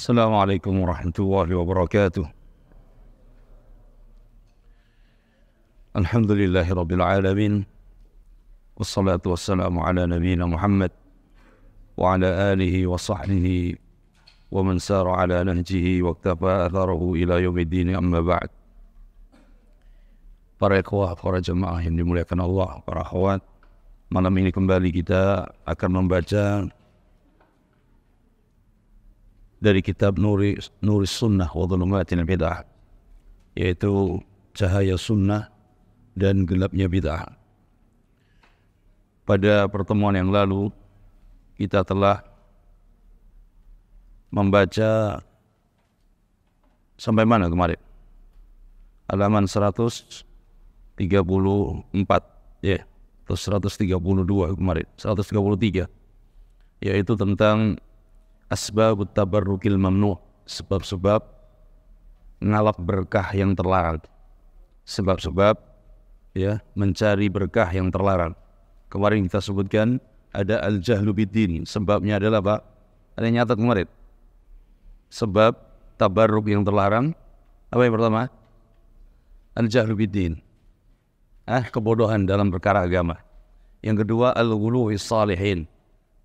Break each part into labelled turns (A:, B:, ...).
A: Assalamualaikum warahmatullahi wabarakatuh. Alhamdulillahi rabbil alamin. Wassalatu wassalamu ala nabiyyina Muhammad wa ala alihi wa sahbihi wa man sara ala nahjihi wa iktafa atharahu ila yaumiddin, amma ba'd. Para ikhwah, para jemaah yang dimuliakan Allah, para akhwat, malam ini kembali kita akan membaca dari kitab Nuris Sunnah wa Dhulumatil Bid'ah, yaitu cahaya sunnah dan gelapnya bid'ah. Pada pertemuan yang lalu kita telah membaca sampai mana kemarin? Halaman 134 ya, atau 132 kemarin, 133, yaitu tentang asbabut tabarrukil mamnu', sebab-sebab ngalap berkah yang terlarang. Sebab-sebab ya mencari berkah yang terlarang. Kemarin kita sebutkan ada al-jahlu biddin, sebabnya adalah apa? Ada yang nyatat kemarin. Sebab tabarruk yang terlarang, apa yang pertama? Al-jahlu biddin, kebodohan dalam perkara agama. Yang kedua al-ghulu fis salihin,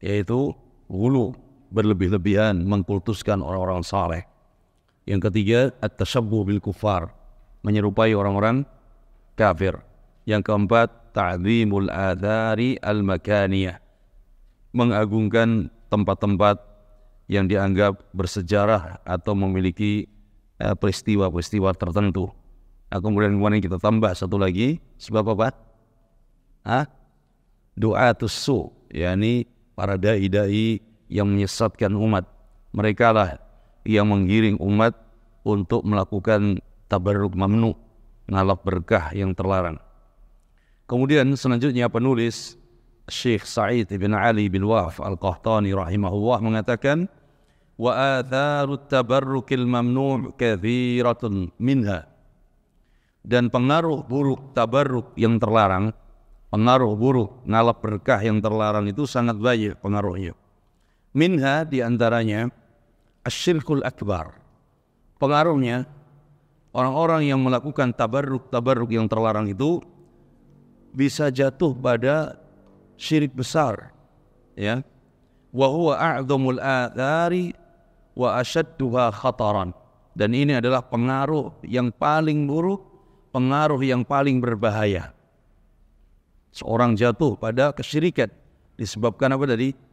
A: yaitu ghulu, berlebih-lebihan mengkultuskan orang-orang saleh. Yang ketiga at-tashabbuh bil kufar, menyerupai orang-orang kafir. Yang keempat ta'zimul athari al-makaniyah, mengagungkan tempat-tempat yang dianggap bersejarah atau memiliki peristiwa-peristiwa tertentu. Kemudian kita tambah satu lagi, sebab apa? Du'atus su', yakni para dai-dai yang menyesatkan umat. Mereka lah yang menggiring umat untuk melakukan tabarruk mamnu', ngalap berkah yang terlarang. Kemudian selanjutnya penulis Syekh Sa'id bin Ali bin Wahf Al-Qahtani rahimahullah mengatakan, wa atharut tabarrukil mamnu' kathiratun minha, dan pengaruh buruk tabarruk yang terlarang, pengaruh buruk ngalap berkah yang terlarang itu sangat banyak pengaruhnya. Minha, diantaranya asyirkul akbar. Pengaruhnya, orang-orang yang melakukan tabarruk yang terlarang itu bisa jatuh pada syirik besar, ya. Wa huwa a'dhamul athari wa ashadduha khataran. Dan ini adalah pengaruh yang paling buruk, pengaruh yang paling berbahaya. Seorang jatuh pada kesyirikan disebabkan apa tadi?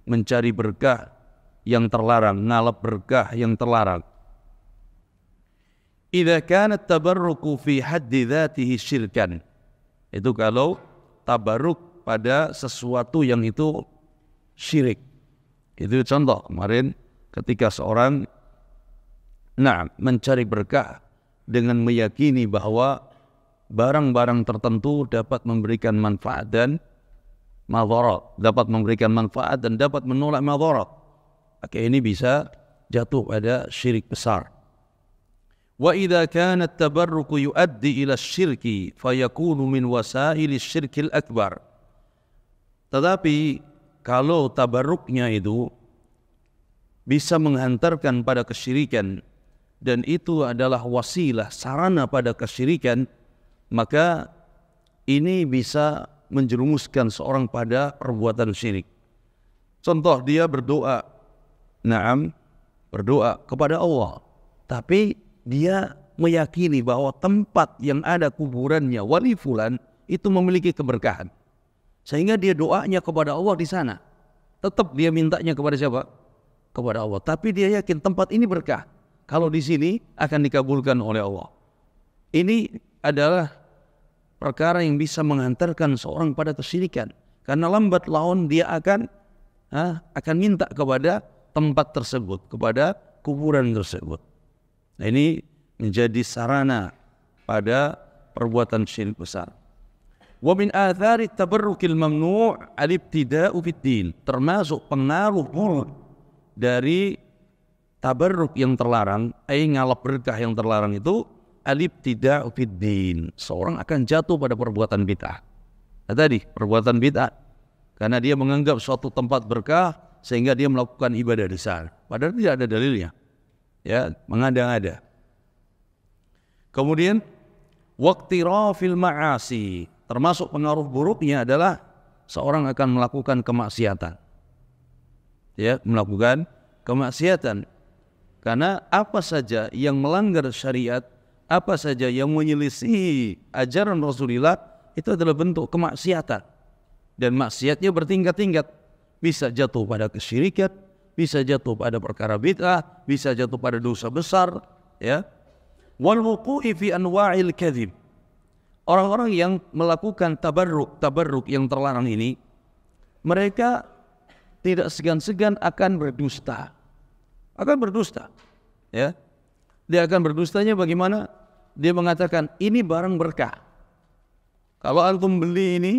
A: Mencari berkah yang terlarang, ngalap berkah yang terlarang. Idza kana tabarruku fi haddi dzatihi syirkan, itu kalau tabarruk pada sesuatu yang itu syirik. Itu contoh kemarin ketika seorang mencari berkah dengan meyakini bahwa barang-barang tertentu dapat memberikan manfaat dan madharat, dapat memberikan manfaat dan dapat menolak madharat. Maka ini bisa jatuh pada syirik besar. Wa idza kana at-tabarruku yuaddi ila asy-syirki fayakunu min wasaili asy-syirkil akbar. Tetapi kalau tabarruknya itu bisa menghantarkan pada kesyirikan dan itu adalah wasilah, sarana pada kesyirikan, maka ini bisa menjerumuskan seorang pada perbuatan syirik. Contoh, dia berdoa, berdoa kepada Allah, tapi dia meyakini bahwa tempat yang ada kuburannya wali fulan itu memiliki keberkahan, sehingga dia doanya kepada Allah di sana. Tetap dia mintanya kepada siapa? Kepada Allah. Tapi dia yakin tempat ini berkah, kalau di sini akan dikabulkan oleh Allah. Ini adalah perkara yang bisa menghantarkan seorang pada kesyirikan, karena lambat laun dia akan minta kepada tempat tersebut, kepada kuburan tersebut. Nah, ini menjadi sarana pada perbuatan syirik besar. Wa min athari tabarrukil mamnu' al-ibtida'u fid-din, termasuk pengaruh buruk dari tabarruk yang terlarang, ngalap berkah yang terlarang itu al-ibtida'u fid-din. Seorang akan jatuh pada perbuatan bid'ah. Nah, tadi perbuatan bid'ah karena dia menganggap suatu tempat berkah sehingga dia melakukan ibadah di sana, padahal tidak ada dalilnya. ya, mengada-ngada. Kemudian waqtirafil ma'asi, termasuk pengaruh buruknya adalah seorang akan melakukan kemaksiatan. Ya, melakukan kemaksiatan. Karena apa saja yang melanggar syariat, apa saja yang menyelisihi ajaran Rasulullah, itu adalah bentuk kemaksiatan. Dan maksiatnya bertingkat-tingkat. Bisa jatuh pada kesyirikan, bisa jatuh pada perkara bid'ah, bisa jatuh pada dosa besar, ya. Wal wuqu'i fi anwa'il kadhib. Orang-orang yang melakukan tabarruk yang terlarang ini, mereka tidak segan-segan akan berdusta. Akan berdusta, ya. Dia akan berdustanya bagaimana? Dia mengatakan ini barang berkah. Kalau antum beli ini,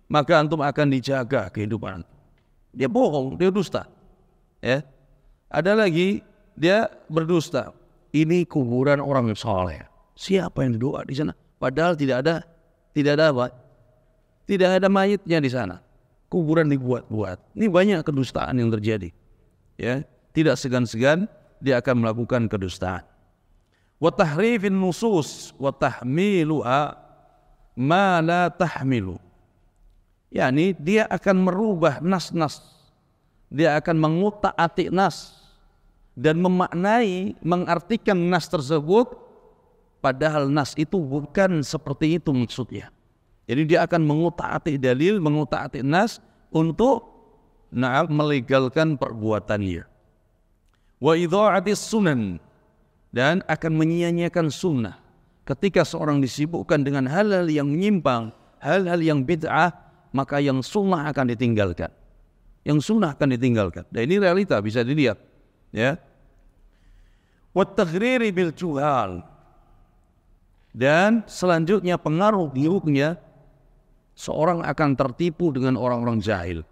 A: maka antum akan dijaga kehidupan antum. Dia bohong, dia dusta. Ya. Ada lagi dia berdusta. Ini kuburan orang saleh. Siapa yang doa di sana? Padahal tidak ada apa? Tidak ada mayitnya di sana. Kuburan dibuat-buat. Ini banyak kedustaan yang terjadi. Ya, tidak segan-segan dia akan melakukan kedustaan. Wa tahrifin nusus wa tahmiluha ma la tahmilu. yakni dia akan merubah nas-nas, dia akan mengutak-atik nas dan memaknai, mengartikan nas tersebut padahal nas itu bukan seperti itu maksudnya. Jadi dia akan mengutak-atik dalil, mengutak-atik nas untuk melegalkan perbuatannya. Wa idha'atis sunan, dan akan menyia-nyiakan sunnah. Ketika seorang disibukkan dengan hal-hal yang menyimpang, hal-hal yang bid'ah, maka yang sunnah akan ditinggalkan. Yang sunnah akan ditinggalkan. Dan ini realita, bisa dilihat. Ya. Wat taghriri bil juhal. Dan selanjutnya pengaruh buruknya, seorang akan tertipu dengan orang-orang jahil.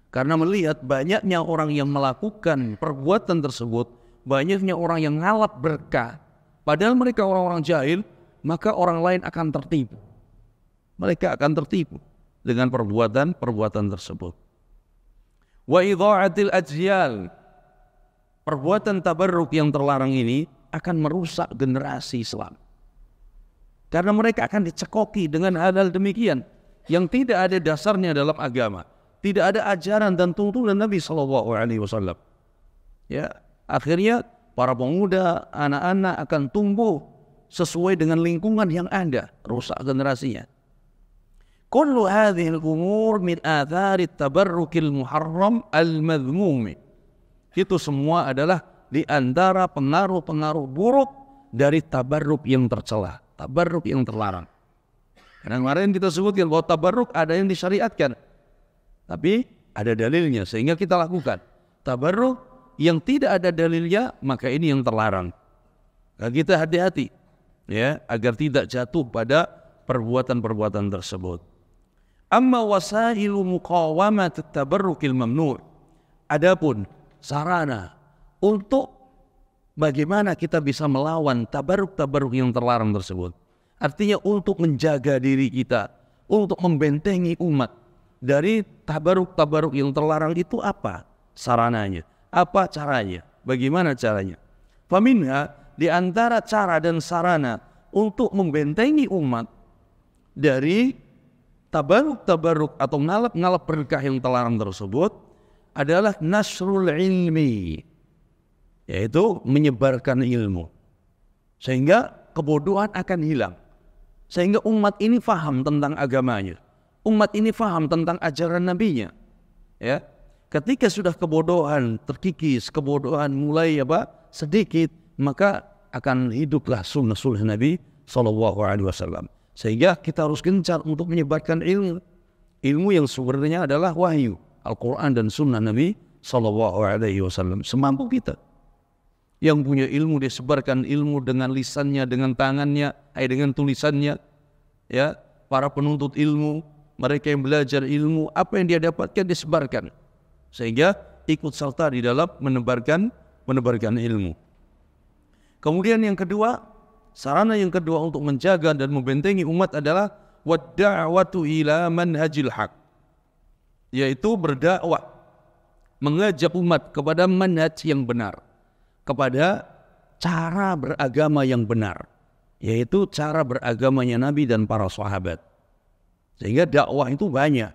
A: Karena melihat banyaknya orang yang melakukan perbuatan tersebut, banyaknya orang yang ngalap berkah, padahal mereka orang-orang jahil, maka orang lain akan tertipu. Mereka akan tertipu dengan perbuatan-perbuatan tersebut. Wa idha'atil ajyal. Perbuatan tabarruk yang terlarang ini akan merusak generasi Islam. Karena mereka akan dicekoki dengan hal-hal demikian yang tidak ada dasarnya dalam agama. Tidak ada ajaran dan tuntunan Nabi SAW. Ya, akhirnya para pemuda, anak-anak akan tumbuh sesuai dengan lingkungan yang ada, rusak generasinya. Kullu hadhil umur min athari tabarrukil muharram al-madhmum. Itu semua adalah di antara pengaruh-pengaruh buruk dari tabarruk yang tercela, tabarruk yang terlarang. Karena kemarin kita sebutkan bahwa tabarruk ada yang disyariatkan, tapi ada dalilnya sehingga kita lakukan. Tabarruk yang tidak ada dalilnya, maka ini yang terlarang. Nah, kita hati-hati ya agar tidak jatuh pada perbuatan-perbuatan tersebut. Amma wasailu muqawamat at-tabarrukil mamnu'. Adapun sarana untuk bagaimana kita bisa melawan tabarruk-tabarruk yang terlarang tersebut. Artinya untuk menjaga diri kita, untuk membentengi umat dari tabarruk-tabarruk yang terlarang itu apa sarananya? Apa caranya? Bagaimana caranya? Faminha, di antara cara dan sarana untuk membentengi umat dari tabarruk-tabarruk atau ngalap-ngalap berkah yang terlarang tersebut adalah nasrul ilmi, yaitu menyebarkan ilmu. Sehingga kebodohan akan hilang. Sehingga umat ini faham tentang agamanya. Umat ini faham tentang ajaran nabinya. Ya. Ketika sudah kebodohan terkikis, kebodohan mulai sedikit, maka akan hiduplah sunnah-sunnah Nabi SAW. Sehingga kita harus gencar untuk menyebarkan ilmu. Ilmu yang sumbernya adalah wahyu, Al-Quran dan sunnah Nabi SAW. Semampu kita. Yang punya ilmu disebarkan ilmu dengan lisannya, dengan tangannya, dengan tulisannya. Ya, para penuntut ilmu, mereka yang belajar ilmu, apa yang dia dapatkan disebarkan. Sehingga ikut serta di dalam menebarkan ilmu. Kemudian yang kedua, sarana yang kedua untuk menjaga dan membentengi umat adalah wadda'watu ila manhajil haq, yaitu berdakwah, mengajak umat kepada manhaj yang benar, kepada cara beragama yang benar, yaitu cara beragamanya Nabi dan para sahabat. Sehingga dakwah itu banyak.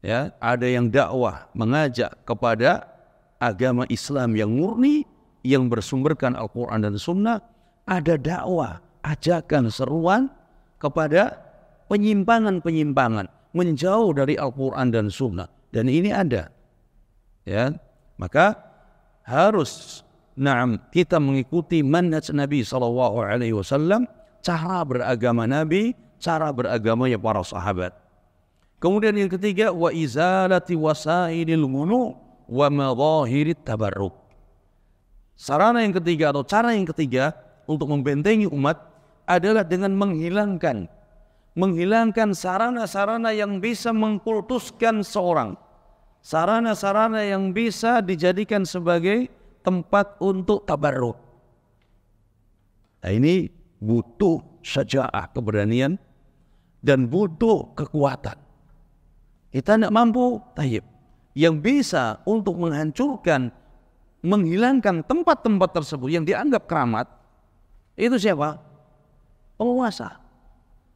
A: Ya, ada yang dakwah mengajak kepada agama Islam yang murni, yang bersumberkan Al-Quran dan Sunnah. Ada dakwah, ajakan, seruan kepada penyimpangan-penyimpangan, menjauh dari Al-Quran dan Sunnah. Dan ini ada. Ya, maka harus kita mengikuti manhaj Nabi SAW, cara beragama Nabi, cara beragamanya para sahabat. Kemudian yang ketiga, wa izalati wasailil ghulu wa madhahirit tabarruk. Sarana yang ketiga atau cara yang ketiga untuk membentengi umat adalah dengan menghilangkan sarana-sarana yang bisa mengkultuskan seorang, sarana-sarana yang bisa dijadikan sebagai tempat untuk tabarruk. Nah, ini butuh syaja'ah, keberanian, dan butuh kekuatan. Kita tidak mampu, tayyib. Yang bisa untuk menghancurkan, menghilangkan tempat-tempat tersebut yang dianggap keramat, itu siapa? Penguasa.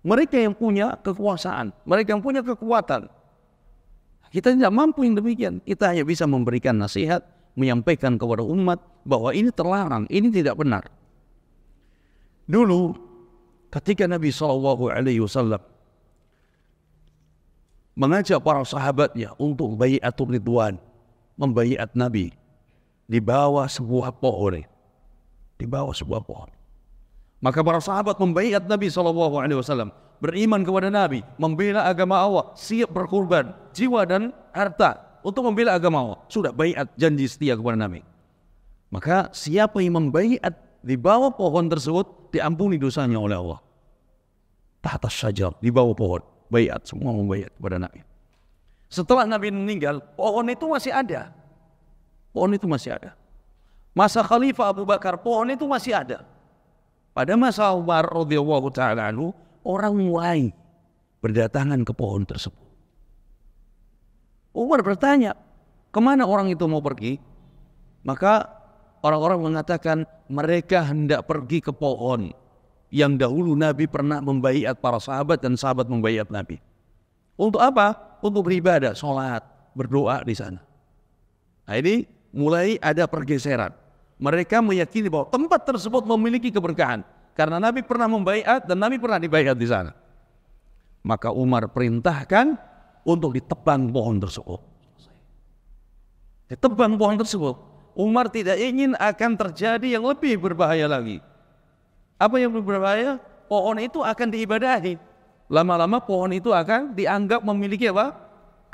A: Mereka yang punya kekuasaan, mereka yang punya kekuatan. Kita tidak mampu yang demikian. Kita hanya bisa memberikan nasihat, menyampaikan kepada umat bahwa ini terlarang, ini tidak benar. Dulu, ketika Nabi SAW mengajak para sahabatnya untuk bai'atul ridwan, membaiat Nabi di bawah sebuah pohon. Maka para sahabat membaiat Nabi SAW, beriman kepada Nabi, membela agama Allah, siap berkorban jiwa dan harta untuk membela agama Allah. Sudah baiat, janji setia kepada Nabi. Maka siapa yang membaiat di bawah pohon tersebut, diampuni dosanya oleh Allah. Tahta syajar, di bawah pohon. Baiat, semua membaiat kepada Nabi. Setelah Nabi meninggal, pohon itu masih ada. Masa Khalifah Abu Bakar, pohon itu masih ada. Pada masa Umar radhiyallahu ta'ala anhu, orang mulai berdatangan ke pohon tersebut. Umar bertanya, kemana orang itu mau pergi? Maka orang-orang mengatakan mereka hendak pergi ke pohon yang dahulu Nabi pernah membaiat para sahabat dan sahabat membaiat Nabi. Untuk apa? Untuk beribadah, sholat, berdoa di sana. Nah, ini mulai ada pergeseran. Mereka meyakini bahwa tempat tersebut memiliki keberkahan karena Nabi pernah membaiat dan Nabi pernah dibaiat di sana. Maka Umar perintahkan untuk ditebang pohon tersebut. Ditebang pohon tersebut. Umar tidak ingin akan terjadi yang lebih berbahaya lagi. Apa yang berbahaya? Pohon itu akan diibadahi. Lama-lama pohon itu akan dianggap memiliki apa?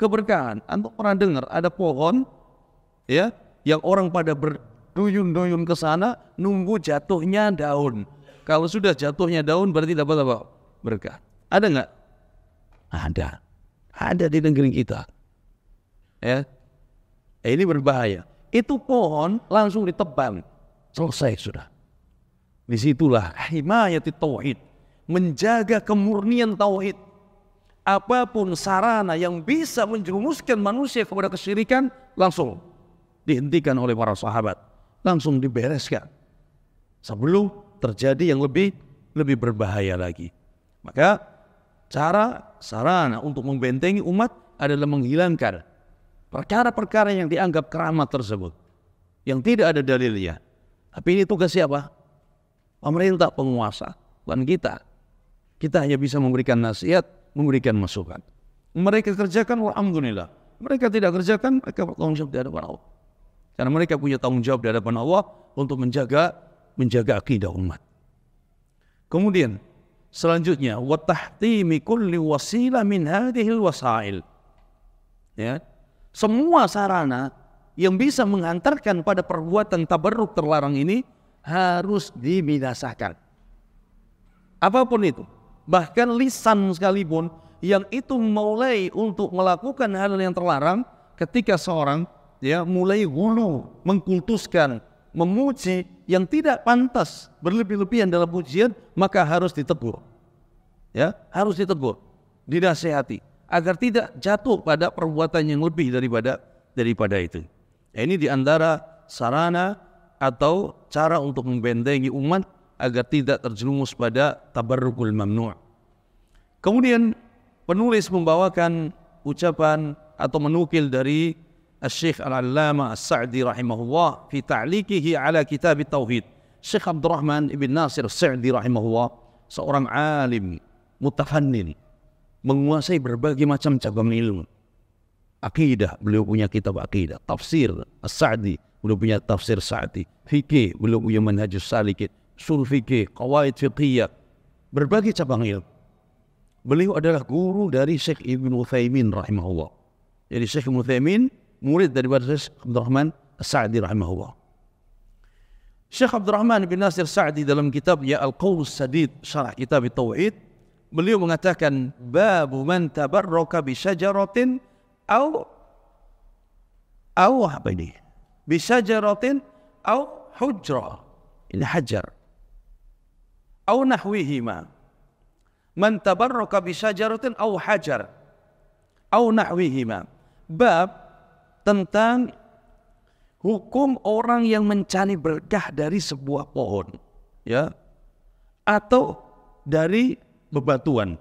A: Keberkahan. Anda pernah dengar ada pohon ya yang orang pada berduyun-duyun ke sana nunggu jatuhnya daun. Kalau sudah jatuhnya daun berarti dapat apa? Berkah. Ada nggak? Ada di negeri kita. Ya. Ini berbahaya. Itu pohon langsung ditebang. Selesai sudah. Disitulah himayati tauhid, menjaga kemurnian tauhid. Apapun sarana yang bisa menjerumuskan manusia kepada kesyirikan, langsung dihentikan oleh para sahabat, langsung dibereskan sebelum terjadi yang lebih berbahaya lagi. Maka sarana untuk membentengi umat adalah menghilangkan perkara-perkara yang dianggap keramat tersebut, yang tidak ada dalilnya. Tapi ini tugas siapa? Pemerintah, penguasa, bukan kita. Kita hanya bisa memberikan nasihat, memberikan masukan. Mereka kerjakan, alhamdulillah. Mereka tidak kerjakan, mereka bertanggung jawab di hadapan Allah. Karena mereka punya tanggung jawab di hadapan Allah untuk menjaga akidah umat. Kemudian selanjutnya, wa tahtimi kulli wasilah min hadhil wasail. Ya, semua sarana yang bisa menghantarkan pada perbuatan tabarruk terlarang ini harus dibinasakan. Apapun itu, bahkan lisan sekalipun yang itu mulai untuk melakukan hal yang terlarang, ketika seorang mulai ghulu, mengkultuskan, memuji yang tidak pantas, berlebih-lebihan dalam pujian, maka harus ditegur. Ya, harus ditegur, dinasihati agar tidak jatuh pada perbuatan yang lebih daripada itu. Ini diantara sarana atau cara untuk membentengi umat agar tidak terjerumus pada tabarrukul mamnu'. Kemudian penulis membawakan ucapan atau menukil dari Syekh Al-Allamah As-Sa'di rahimahullah fi ta'liqihi ala kitab Tauhid. Syekh Abdurrahman ibn Nasir As-Sa'di rahimahullah seorang alim mutafannin, menguasai berbagai macam cabang ilmu. Akidah, beliau punya kitab akidah. Tafsir As-Sa'di, beliau punya tafsir Sa'di. Fikih, beliau punya Manhajus Salikin. Ushul fikih, qawaid fiqhiyah, berbagai cabang ilmu. Beliau adalah guru dari Syekh Ibnu Utsaimin rahimahullah. Jadi Syekh Ibnu Utsaimin murid daripada Syekh Abdurrahman As-Sa'di rahimahullah. Syekh Abdurrahman bin Nasir Sa'di dalam kitabnya Al-Qaulus Sadid Syarah Kitab Tauhid, beliau mengatakan babu man tabarraka bi syajaratin au apa ini? Bi syajaratin au hujra. Ini hajar. Au nahwihima. Man tabarraka bi syajaratin au hajar. Au nahwihima. Bab tentang hukum orang yang mencari berkah dari sebuah pohon, ya, atau dari bebatuan.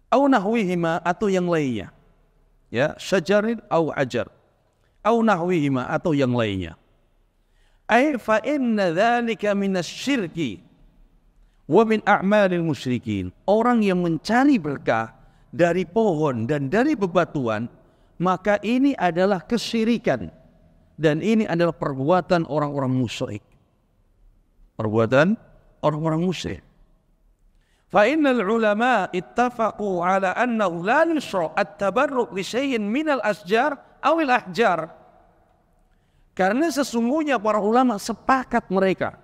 A: Au nahwihima, atau yang lainnya. Ya, syajarin au hajar. Au nahwihima, atau yang lainnya. Ai fa inna dzalika minasyirki wa min a'malil musyrikin. Orang yang mencari berkah dari pohon dan dari bebatuan, maka ini adalah kesyirikan dan ini adalah perbuatan orang-orang musyrik. Perbuatan orang-orang musyrik. Fa innal ulama ittafaqu ala annahu la yusra' at-tabarruk bi syai'in minal asjar aw al-ahjar. Karena sesungguhnya para ulama sepakat mereka,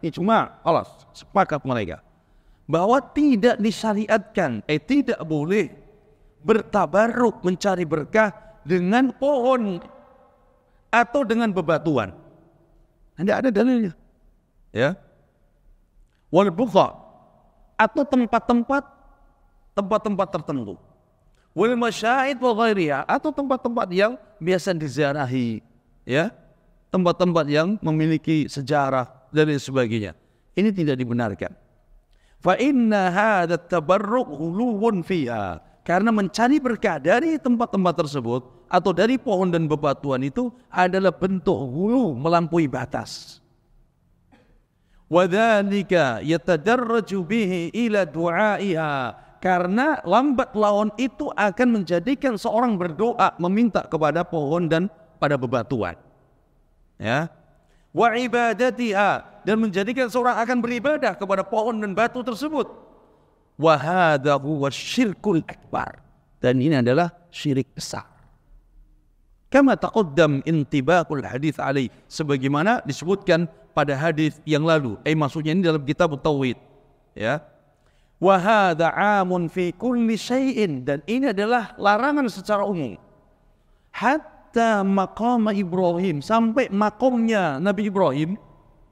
A: sepakat mereka bahwa tidak disyariatkan, tidak boleh bertabarruk mencari berkah dengan pohon atau dengan bebatuan. Tidak ada dalilnya. Ya. Wal buqa, atau tempat-tempat tertentu. Wal masyahid wa ghairiha, atau tempat-tempat yang biasa diziarahi, ya. Tempat-tempat yang memiliki sejarah dan lain sebagainya. Ini tidak dibenarkan. Fa inna hadha tabarruk huluwun fiha. Karena mencari berkah dari tempat-tempat tersebut atau dari pohon dan bebatuan itu adalah bentuk hulu, melampaui batas. Wa dzalika yatadarraju bihi ila du'aiha. Karena lambat laun itu akan menjadikan seorang berdoa meminta kepada pohon dan pada bebatuan. Ya, wa ibadatiha, dan menjadikan seorang akan beribadah kepada pohon dan batu tersebut. Wa hadza huwa syirkul akbar, dan ini adalah syirik besar. Kama taqaddam intibaqul hadis alaih, sebagaimana disebutkan pada hadis yang lalu. Maksudnya ini dalam kitab Tauhid, ya. Wa hadza 'amun fi kulli syai'in, dan ini adalah larangan secara umum. Hatta maqam Ibrahim, sampai makomnya Nabi Ibrahim,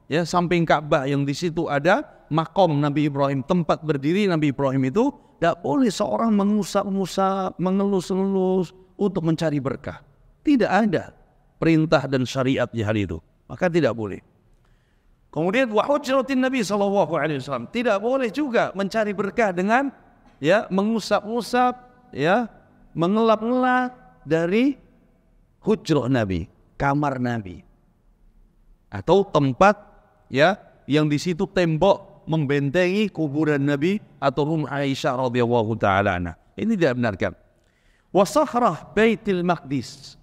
A: ya, samping Ka'bah yang di situ ada makom Nabi Ibrahim, tempat berdiri Nabi Ibrahim itu, tidak boleh seorang mengusap-usap, mengelus-elus untuk mencari berkah. Tidak ada perintah dan syariat di hal itu, maka tidak boleh. Kemudian wa hujratin Nabi SAW, tidak boleh juga mencari berkah dengan, ya, mengusap-usap, ya, mengelap-ngelap dari hujrah Nabi, kamar Nabi, atau tempat, ya, yang di situ tembok membentengi kuburan Nabi atau rumah Aisyah radhiyallahu taala anha. Ini tidak benarkan. Wa sakhrah Baitul Maqdis,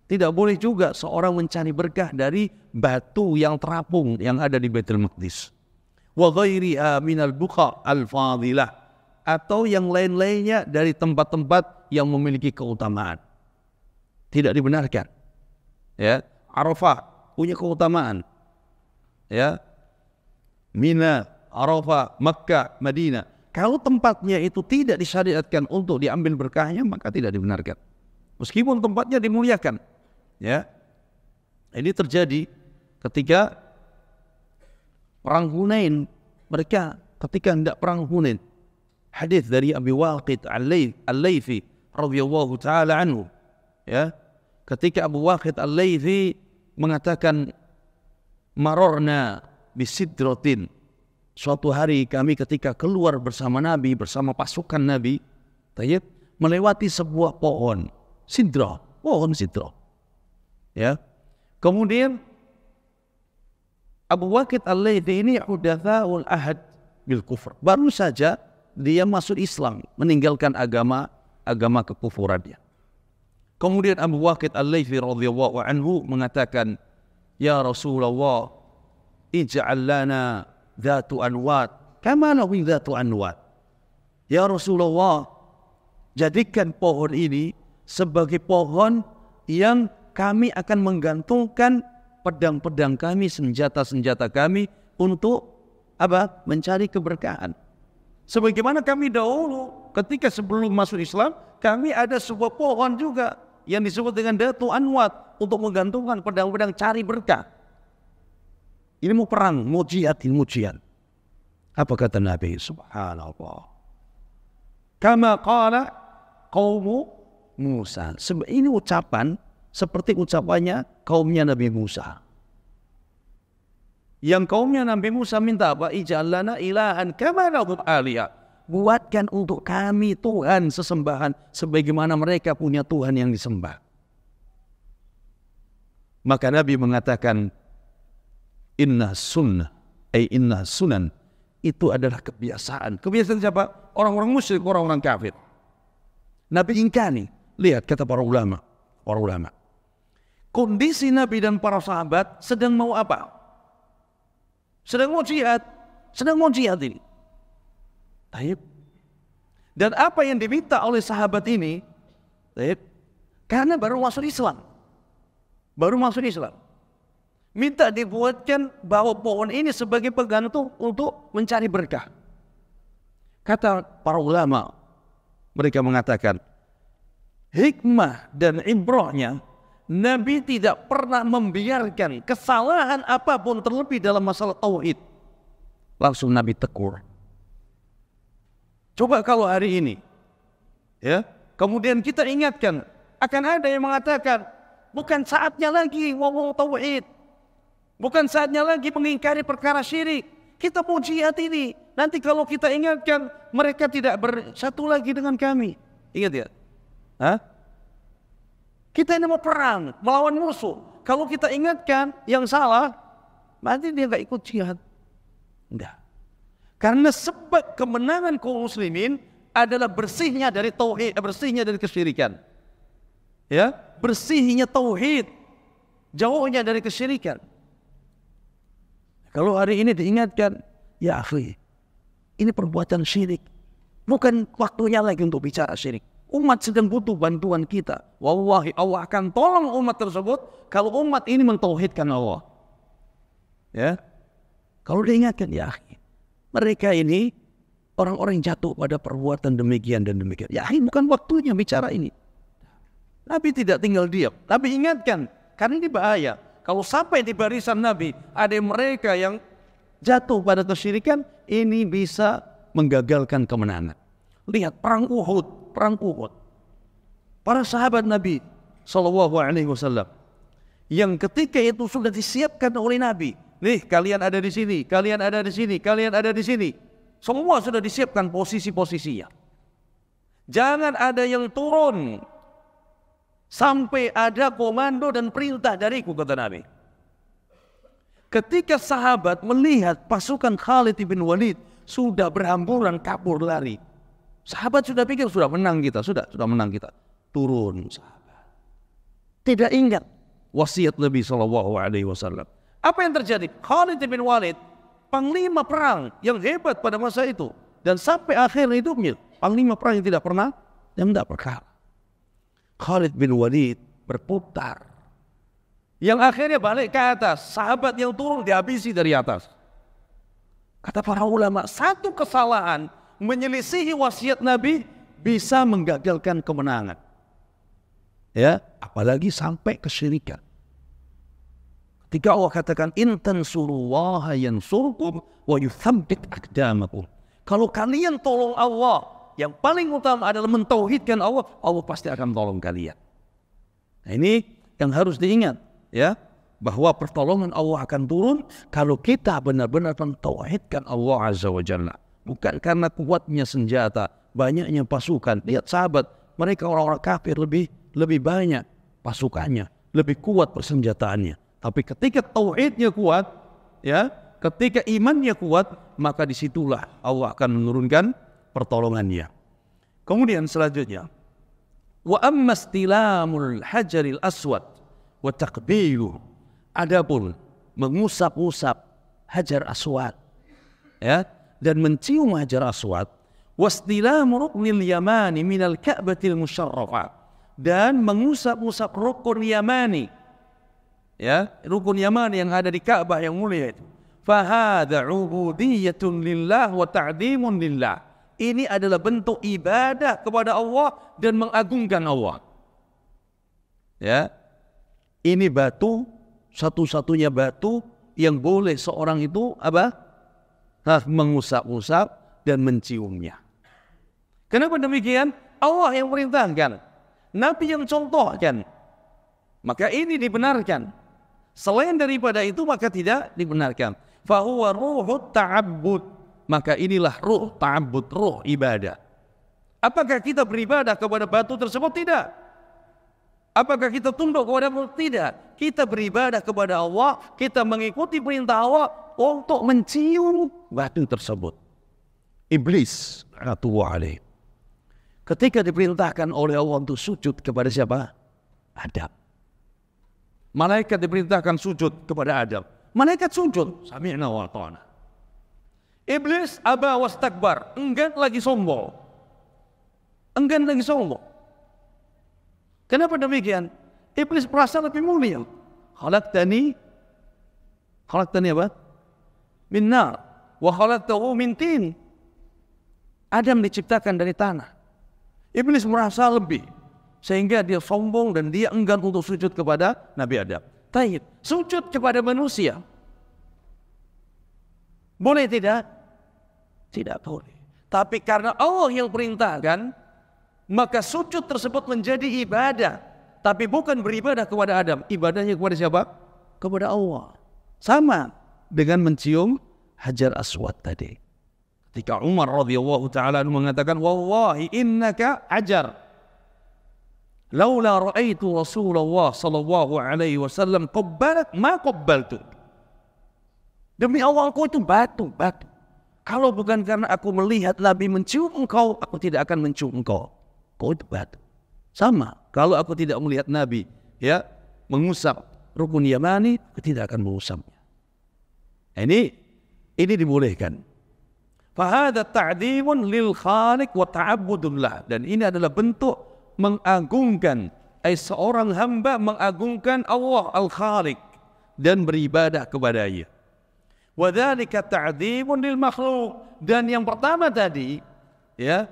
A: tidak boleh juga seorang mencari berkah dari batu yang terapung yang ada di Baitul Maqdis. Wa ghairiha minal buqa al-fadilah, atau yang lain-lainnya dari tempat-tempat yang memiliki keutamaan. Tidak dibenarkan. Ya, Arafah punya keutamaan. Ya, Mina, Arafah, Makkah, Madinah. Kalau tempatnya itu tidak disyariatkan untuk diambil berkahnya, maka tidak dibenarkan. Meskipun tempatnya dimuliakan. Ya, ini terjadi ketika perang Hunain. Mereka ketika hendak perang Hunain, hadis dari Abi Waqid Al-Laythi radhiyallahu taala anhu, ya, ketika Abu Waqid Al-Laythi mengatakan marorna bisidratin. Suatu hari kami ketika keluar bersama Nabi, bersama pasukan Nabi, melewati sebuah pohon sidrah, pohon sidrah. Ya. Kemudian Abu Waqid Al-Laythi ini hudatsaul ahad bil kufr. Baru saja dia masuk Islam, meninggalkan agama kekufurannya. Kemudian Abu Waqid Al-Laythi radhiyallahu anhu mengatakan, "Ya Rasulullah, ij'al lana dzatu anwat kama lahu dzatu anwat." Ya Rasulullah, jadikan pohon ini sebagai pohon yang kami akan menggantungkan pedang-pedang kami, senjata-senjata kami untuk apa? Mencari keberkahan. Sebagaimana kami dahulu ketika sebelum masuk Islam, kami ada sebuah pohon juga yang disebut dengan Datu Anwat untuk menggantungkan pedang-pedang cari berkah. Ini mau perang, mau jihad, ilmu jihad. Apa kata Nabi? Subhanallah. Kama qala qaumu Musa. Ini ucapan seperti ucapannya kaumnya Nabi Musa. Yang kaumnya Nabi Musa minta apa? Ij'al lana ilahan kama lahum alihah. Buatkan untuk kami Tuhan sesembahan sebagaimana mereka punya Tuhan yang disembah. Maka Nabi mengatakan, inna sunnah, inna sunan, itu adalah kebiasaan. Kebiasaan siapa? Orang-orang musyrik, orang-orang kafir. Nabi ingkari. Lihat kata para ulama. Kondisi Nabi dan para sahabat sedang mau apa? Sedang mau jihad. Sedang mau jihad ini. Taib. Dan apa yang diminta oleh sahabat ini? Taib. Karena baru masuk Islam. Minta dibuatkan bahwa pohon ini sebagai penggantung untuk mencari berkah. Kata para ulama, mereka mengatakan, hikmah dan ibrahnya, Nabi tidak pernah membiarkan kesalahan apapun terlebih dalam masalah tauhid. Langsung Nabi tegur. Coba kalau hari ini, ya, kemudian kita ingatkan, akan ada yang mengatakan, bukan saatnya lagi ngomong tauhid. Bukan saatnya lagi mengingkari perkara syirik. Kita mau jihad ini. Nanti kalau kita ingatkan, mereka tidak bersatu lagi dengan kami. Ingat ya? Hah? Kita ini mau perang, melawan musuh. Kalau kita ingatkan yang salah, nanti dia nggak ikut jihad. Enggak. Karena sebab kemenangan kaum muslimin adalah bersihnya dari tauhid, bersihnya dari kesyirikan. Ya, bersihnya tauhid, jauhnya dari kesyirikan. Kalau hari ini diingatkan, ya akhi, ini perbuatan syirik. Bukan waktunya lagi untuk bicara syirik. Umat sedang butuh bantuan kita. Wallahi Allah akan tolong umat tersebut kalau umat ini mentauhidkan Allah. Ya, kalau diingatkan, ya akhi, mereka ini orang-orang yang jatuh pada perbuatan demikian dan demikian. Ya akhi, bukan waktunya bicara ini. Nabi tidak tinggal diam. Nabi ingatkan, karena ini bahaya. Kalau sampai di barisan Nabi ada mereka yang jatuh pada kesyirikan, ini bisa menggagalkan kemenangan. Lihat perang Uhud. Para sahabat Nabi SAW yang ketika itu sudah disiapkan oleh Nabi. Nih, kalian ada di sini, kalian ada di sini, kalian ada di sini. Semua sudah disiapkan posisi-posisinya. Jangan ada yang turun sampai ada komando dan perintah dariku, kata Nabi. Ketika sahabat melihat pasukan Khalid bin Walid sudah berhamburan kabur lari, sahabat sudah pikir sudah menang kita, sudah menang kita. Turun sahabat. Tidak ingat wasiat Nabi SAW. Apa yang terjadi? Khalid bin Walid, panglima perang yang hebat pada masa itu, dan sampai akhir hidupnya, panglima perang yang tidak pernah kalah. Khalid bin Walid berputar, yang akhirnya balik ke atas. Sahabat yang turun dihabisi dari atas. Kata para ulama, satu kesalahan menyelisihi wasiat Nabi bisa menggagalkan kemenangan. Ya, apalagi sampai kesyirikan. Ketika Allah katakan, in tansurullaha yansurkum wa yuthabbit aqdamakum. Kalau kalian tolong Allah, yang paling utama adalah mentauhidkan Allah, Allah pasti akan tolong kalian. Nah, ini yang harus diingat, ya. bahwa pertolongan Allah akan turun kalau kita benar-benar mentauhidkan Allah Azza wa Jalla. Bukan karena kuatnya senjata, banyaknya pasukan. Lihat sahabat, mereka orang-orang kafir lebih banyak pasukannya, lebih kuat persenjataannya. Tapi ketika tauhidnya kuat, ya, ketika imannya kuat, maka disitulah Allah akan menurunkan pertolongannya. Kemudian selanjutnya, wa amma istilamul hajaril aswad wa taqbiluhu. Adapun mengusap-usap hajar aswad, ya, dan mencium hajar aswad, wastilamu ruknil yamani minal ka'batil musyarrafah, dan mengusap-usap rukun yamani, ya, rukun yamani yang ada di Ka'bah yang mulia itu. Fahadha ubudiyatun lillah wa ta'dimun lillah. Ini adalah bentuk ibadah kepada Allah dan mengagungkan Allah. Ya, ini batu, satu-satunya batu yang boleh seorang itu apa? Mengusap-usap dan menciumnya. Kenapa demikian? Allah yang merintahkan, Nabi yang contohkan. Maka ini dibenarkan. Selain daripada itu maka tidak dibenarkan. Fahuwa ruhut ta'abbud. Maka inilah ruh ta'abbud, ruh ibadah. Apakah kita beribadah kepada batu tersebut? Tidak. Apakah kita tunduk kepada Allah? Tidak. Kita beribadah kepada Allah, kita mengikuti perintah Allah untuk mencium batu tersebut. Iblis alaih, ketika diperintahkan oleh Allah untuk sujud kepada siapa? Adam. Malaikat diperintahkan sujud kepada Adam. Malaikat sujud. Sami'na wa ata'na. Iblis aba wastakbar, enggan lagi sombong. Enggan lagi sombong. Kenapa demikian? Iblis merasa lebih mulia. Khalaqtani apa? Min nar wa khalaqtahu min tin. Adam diciptakan dari tanah. Iblis merasa lebih sehingga dia sombong dan dia enggan untuk sujud kepada Nabi Adam. Taib, sujud kepada manusia. Boleh tidak? Tidak boleh. Tapi karena Allah yang perintahkan, maka sujud tersebut menjadi ibadah. Tapi bukan beribadah kepada Adam. Ibadahnya kepada siapa? Kepada Allah. Sama dengan mencium hajar aswad tadi. Ketika Umar radhiyallahu ta'ala mengatakan, wallahi innaka hajar. Laula ra'aitu Rasulullah sallallahu alaihi wasallam qabbalak ma qabbaltu. Demi Allah, engkau itu batu. Kalau bukan karena aku melihat Nabi mencium engkau, aku tidak akan mencium engkau. Kau itu batu. Sama, kalau aku tidak melihat Nabi, ya, mengusap rukun yamani, aku tidak akan mengusapnya. Ini dibolehkan. Fahadha ta'dhimun lil khaliq wa ta'abbudun lah. Dan ini adalah bentuk mengagungkan, seorang hamba mengagungkan Allah al-Khaliq dan beribadah kepadanya. Wa dzalika ta'dhimun lil makhluq. Dan yang pertama tadi, ya,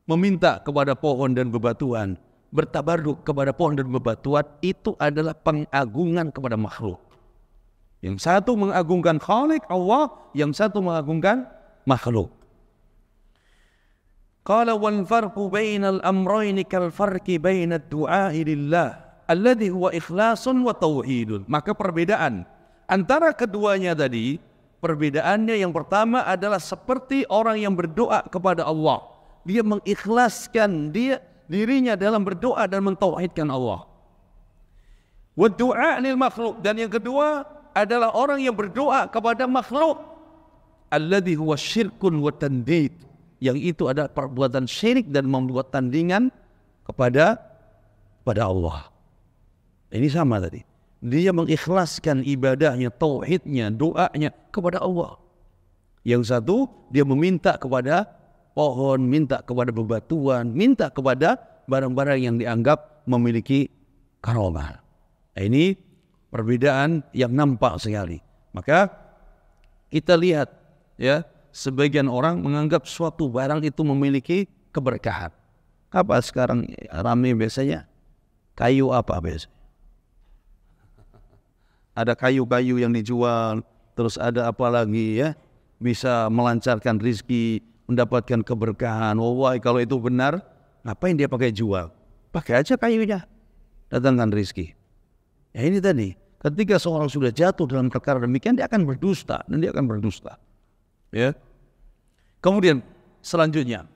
A: meminta kepada pohon dan bebatuan, bertabarruk kepada pohon dan bebatuan, itu adalah pengagungan kepada makhluk. Yang satu mengagungkan Khaliq Allah, yang satu mengagungkan makhluk. Qala wal farqu bainal amrayni kal farqi bainad du'a'i lillah alladhi huwa ikhlasun wa tauhidun. Maka perbedaan antara keduanya tadi, perbedaannya yang pertama adalah seperti orang yang berdoa kepada Allah. Dia mengikhlaskan dirinya dalam berdoa dan mentauhidkan Allah. Wa du'a lil makhluk. Dan yang kedua adalah orang yang berdoa kepada makhluk. Alladhi huwa syirkun wa tandid. Yang itu adalah perbuatan syirik dan membuat tandingan kepada Allah. Ini sama tadi. Dia mengikhlaskan ibadahnya, tauhidnya, doanya kepada Allah. Yang satu, dia meminta kepada pohon, minta kepada bebatuan, minta kepada barang-barang yang dianggap memiliki karamah. Ini perbedaan yang nampak sekali. Maka kita lihat, ya, sebagian orang menganggap suatu barang itu memiliki keberkahan. Apa sekarang ramai biasanya? Kayu apa biasanya? Ada kayu-kayu yang dijual, terus ada apa lagi, ya? Bisa melancarkan rezeki, mendapatkan keberkahan. Wallahi kalau itu benar, ngapain dia pakai jual? Pakai aja kayunya, datangkan rezeki. Ya ini tadi, ketika seorang sudah jatuh dalam perkara demikian, dia akan berdusta dan dia akan berdusta. Ya. Kemudian selanjutnya,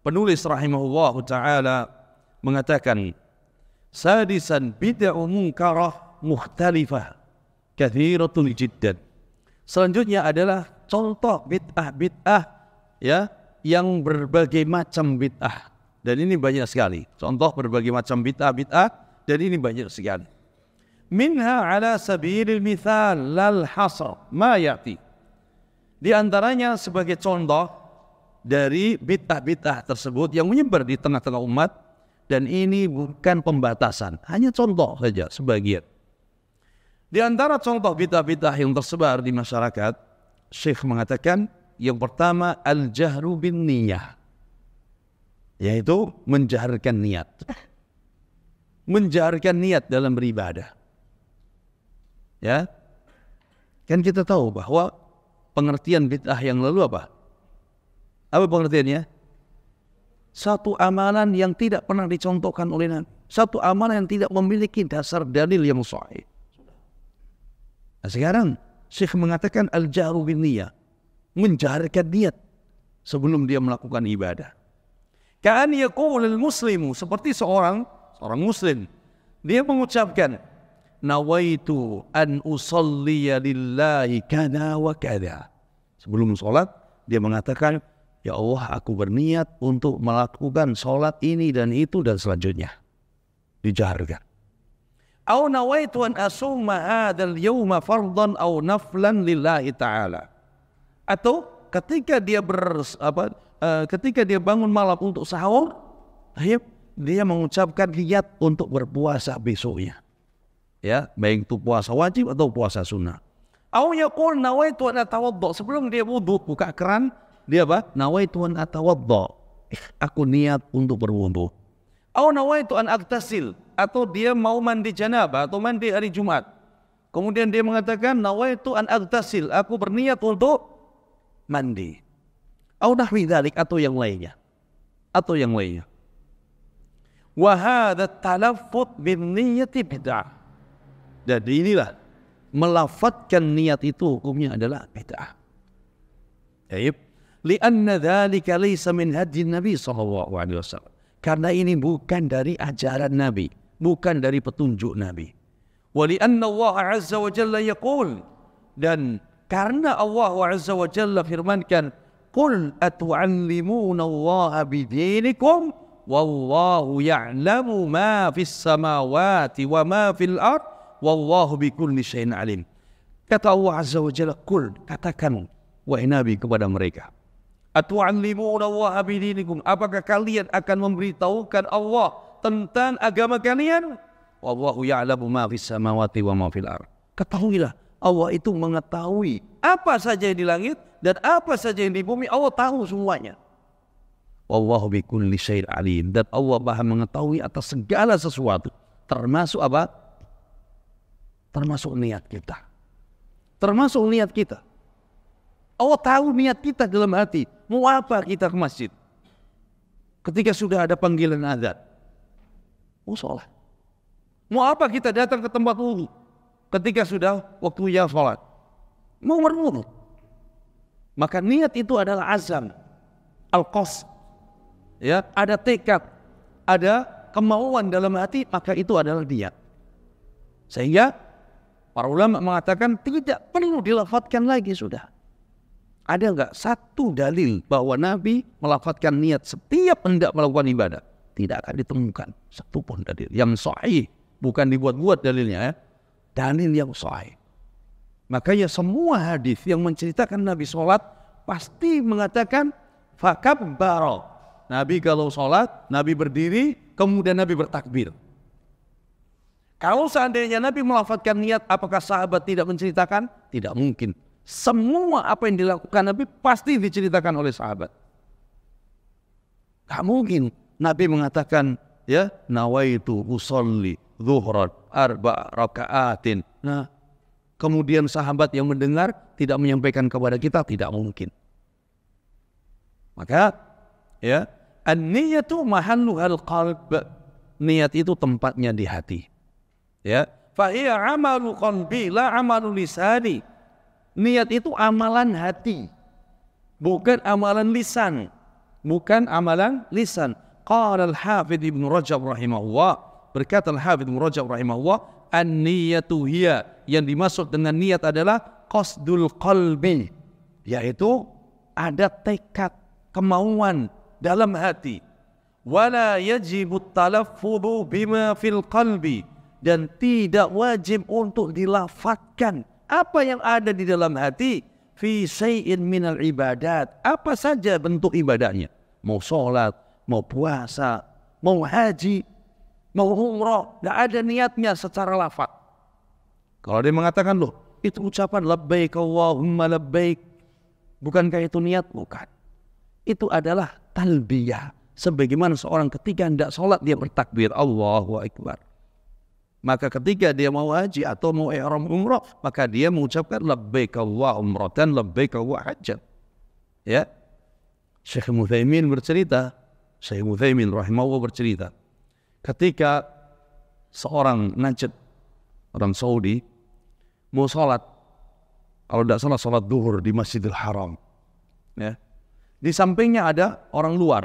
A: penulis rahimahullah taala mengatakan, sadisan bid'u munkarah mukhtalifah katsiratun jiddan. Selanjutnya adalah contoh bid'ah ya, yang berbagai macam bid'ah, dan ini banyak sekali. Contoh berbagai macam bid'ah dan ini banyak sekali. Minha ala sabilil mithal lal hasr ma ya'ti. Di antaranya sebagai contoh dari bid'ah tersebut yang menyebar di tengah-tengah umat, dan ini bukan pembatasan, hanya contoh saja sebagian. Di antara contoh bid'ah yang tersebar di masyarakat, Syekh mengatakan yang pertama al-jahru bin niyah, yaitu menjaharkan niat. Menjaharkan niat dalam beribadah. Ya, kan kita tahu bahwa pengertian bid'ah yang lalu apa? Apa pengertiannya? Satu amalan yang tidak pernah dicontohkan oleh Nabi. Satu amalan yang tidak memiliki dasar dalil yang sahih. Nah, sekarang Syekh mengatakan al-jahru bin niyah, menjaharkan niat sebelum dia melakukan ibadah. Ka'an yaqulul muslimu, seperti seorang muslim, dia mengucapkan nawaitu an usalliya lillahi kada wa kada. Sebelum sholat dia mengatakan, ya Allah, aku berniat untuk melakukan sholat ini dan itu dan selanjutnya. Dijaharkan. Au nawaitu an asumma hadzal yawma fardhan au naflan lillahi ta'ala. Atau ketika dia ketika dia bangun malam untuk sahur, dia mengucapkan niat untuk berpuasa besoknya. Ya, baik itu puasa wajib atau puasa sunnah. Au yaqul nawaitu an atawaddo, sebelum dia wudu buka keran, dia apa? Nawaitu an atawaddo, aku niat untuk berwudu. Au nawaitu an aghtasil, atau dia mau mandi janabah atau mandi hari Jumat. Kemudian dia mengatakan nawaitu an aghtasil, aku berniat untuk mandi. Au nahwi dzalik, atau yang lainnya. Wa hadza talaffuz bin niyyati bid'ah. Jadi inilah, melafatkan niat itu hukumnya adalah bid'ah. Baik. Lianna dzalika laysa min hadyi Nabi sallallahu alaihi wasallam. Karena ini bukan dari ajaran Nabi, bukan dari petunjuk Nabi. Wa lianna Allah azza wa jalla yaqul, dan karena Allah azza wa jalla firmankan, qul atu'allimuna Allah bidinikum wallahu ya'lamu ma fis samawati wa ma fil ard wallahu bikulli syai'in alim. Kata Allah azza wa jalla, qul, katakan wahai Nabi kepada mereka, atu'allimuna Allah bidinikum, apakah kalian akan memberitahukan Allah tentang agama kalian? Wallahu ya'lamu ma fis samawati wa ma fil ard. Ketahuilah, Allah itu mengetahui apa saja yang di langit dan apa saja yang di bumi, Allah tahu semuanya. Wallahu bikulli syai'in alim, dan Allah Maha mengetahui atas segala sesuatu, termasuk apa? Termasuk niat kita. Termasuk niat kita. Allah tahu niat kita dalam hati. Mau apa kita ke masjid? Ketika sudah ada panggilan azan, mau sholat. Mau apa kita datang ke tempat wudu? Ketika sudah waktunya sholat, mau berwudu. Maka niat itu adalah azam, al-qasd. Ya, ada tekad, ada kemauan dalam hati, maka itu adalah niat. Sehingga para ulama mengatakan tidak perlu dilafadzkan lagi sudah. Ada enggak satu dalil bahwa Nabi melafadzkan niat setiap hendak melakukan ibadah? Tidak akan ditemukan satu pun dalil yang sahih, bukan dibuat-buat dalilnya, ya. Dalil yang sahih. Makanya semua hadis yang menceritakan Nabi sholat pasti mengatakan fakabbara. Nabi kalau sholat, Nabi berdiri, kemudian Nabi bertakbir. Kalau seandainya Nabi melafadzkan niat, apakah sahabat tidak menceritakan? Tidak mungkin. Semua apa yang dilakukan Nabi pasti diceritakan oleh sahabat. Tak mungkin Nabi mengatakan, ya, nawaitu usolli zuhran arba' raka'atin. Nah, kemudian sahabat yang mendengar tidak menyampaikan kepada kita, tidak mungkin. Maka, ya, an-niyatu mahalluhal qalb. Niat itu tempatnya di hati. Ya, Fahiya amalu qalbi la amalu lisani. Niat itu amalan hati, bukan amalan lisan. Bukan amalan lisan. Qala al-Hafidh Ibn Rajab rahimahullah, berkata al-Hafidh Ibn Rajab rahimahullah, an-niyatu hiya, yang dimaksud dengan niat adalah qasdul qalbi, yaitu ada tekad, kemauan dalam hati. Wala yajibu talaffudhu bima fil qalbi, dan tidak wajib untuk dilafadzkan apa yang ada di dalam hati. Fi syai'in minal ibadat, apa saja bentuk ibadahnya, mau sholat, mau puasa, mau haji, mau umrah, tidak ada niatnya secara lafaz. Kalau dia mengatakan, loh itu ucapan labbaik Allahumma labbaik, bukankah itu niat? Bukan. Itu adalah talbiyah. Sebagaimana seorang ketika hendak sholat dia bertakbir Allahu Akbar. Maka ketika dia mau haji atau mau ihram umrah, maka dia mengucapkan labbaik Allahumma umratan labbaik wa hajjan. Ya. Syekh Utsaimin bercerita, Syekh Utsaimin rahimahullah bercerita, ketika seorang Najd, orang Saudi, mau sholat, kalau tidak salah sholat duhur di Masjidil Haram, ya, di sampingnya ada orang luar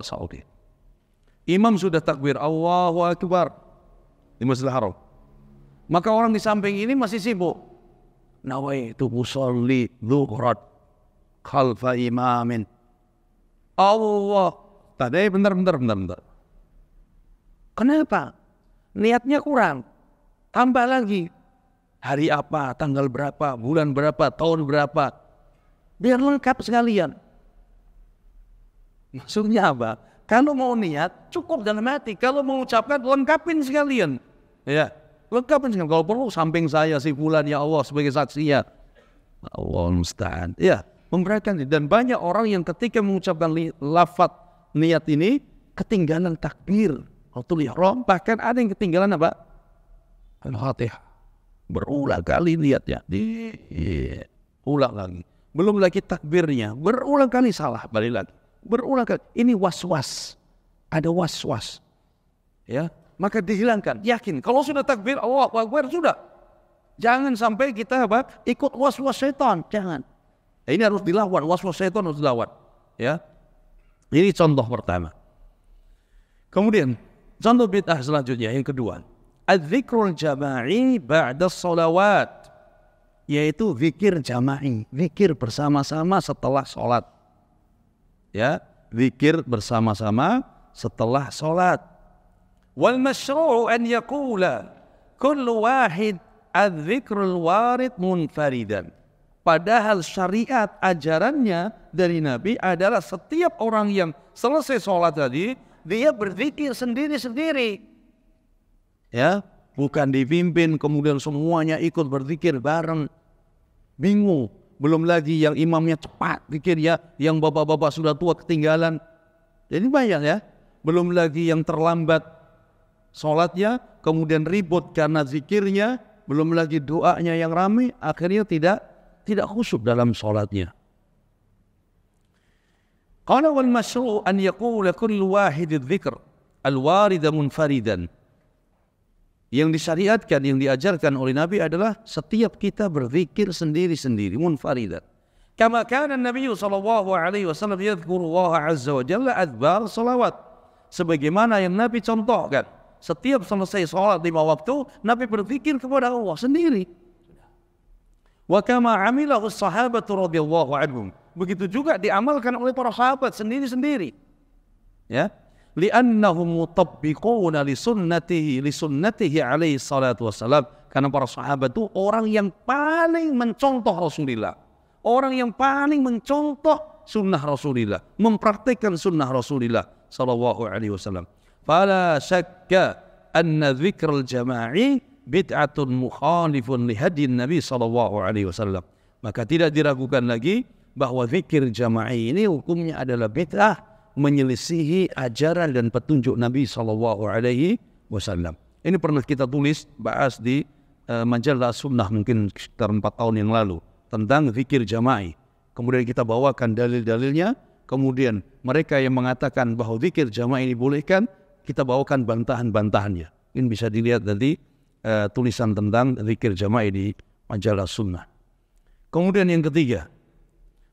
A: Saudi. Imam sudah takbir Allahu Akbar di Masjidil Haram, maka orang di samping ini masih sibuk. Nawaitu usolli dhuhrat khalfa imamin. Allah, tadi bentar. Kenapa? Niatnya kurang. Tambah lagi. Hari apa, tanggal berapa, bulan berapa, tahun berapa. Biar lengkap sekalian. Maksudnya apa? Kalau mau niat, cukup dalam hati. Kalau mau ucapkan, lengkapin sekalian. Ya, lengkapin sekalian. Kalau perlu, samping saya si fulan, ya Allah, sebagai saksinya. Allah musta'an. Ya, memperhatikan. Dan banyak orang yang ketika mengucapkan lafaz niat ini, ketinggalan takbir. Waktu ihram, bahkan ada yang ketinggalan apa? Al-Fatihah. Berulang kali niatnya. Ulang lagi. Belum lagi takbirnya. Berulang kali salah, balik lagi. Berulang kali. Ini was-was. Ada was-was. Ya, maka dihilangkan. Yakin. Kalau sudah takbir, Allahu Akbar, sudah. Jangan sampai kita apa? Ikut was-was syaitan. Jangan. Ini harus dilawan. Was-was syaitan harus dilawan. Ya. Ini contoh pertama. Kemudian, contoh bid'ah selanjutnya, yang kedua. Adz-dzikrul jama'i ba'da sholawat. Yaitu zikir jama'i. Zikir bersama-sama setelah sholat. Ya, zikir bersama-sama setelah sholat. Wal masyru'u an yaqula kullu wahid adz-dzikrul warid munfaridan. Padahal syariat ajarannya dari Nabi adalah setiap orang yang selesai sholat tadi, dia berzikir sendiri-sendiri. Ya, bukan dipimpin kemudian semuanya ikut berzikir bareng. Bingung. Belum lagi yang imamnya cepat zikirnya, yang bapak-bapak sudah tua ketinggalan. Jadi banyak ya. Belum lagi yang terlambat sholatnya, kemudian ribut karena zikirnya, belum lagi doanya yang ramai, akhirnya tidak khusyuk dalam sholatnya. Qala wal masyru' an yaqula kullu wahid adz-dzikr al-warida munfaridan. Yang disyariatkan, yang diajarkan oleh Nabi adalah setiap kita berzikir sendiri-sendiri, munfaridan. Kama kana Nabi sallallahu alaihi wasallam yadhkuru Allah azza wa jalla adbar salawat. Sebagaimana yang Nabi contohkan, setiap selesai salat 5 waktu, Nabi berzikir kepada Allah sendiri. Wa kama amilahu sahabatu radhiyallahu anhum. Begitu juga diamalkan oleh para sahabat sendiri-sendiri. Ya. Li'annahum mutabbiquna li sunnatihi alaihi salatu wassalam. Karena para sahabat itu orang yang paling mencontoh Rasulullah, orang yang paling mencontoh sunnah Rasulullah, mempraktikkan sunnah Rasulullah sallallahu alaihi wasallam. Fala syakka anna dzikral jama'i bid'atun mukhalifun li hadyin Nabi sallallahu alaihi wasallam. Maka tidak diragukan lagi bahwa zikir jama'i ini hukumnya adalah bid'ah, menyelisihi ajaran dan petunjuk Nabi sallallahu alaihi wasallam. Ini pernah kita tulis, bahas di majalah Sunnah mungkin sekitar 4 tahun yang lalu tentang zikir jama'i. Kemudian kita bawakan dalil-dalilnya. Kemudian mereka yang mengatakan bahwa zikir jama'i ini bolehkan, kita bawakan bantahan-bantahannya. Ini bisa dilihat nanti tulisan tentang zikir jama'i di majalah sunnah. Kemudian yang ketiga,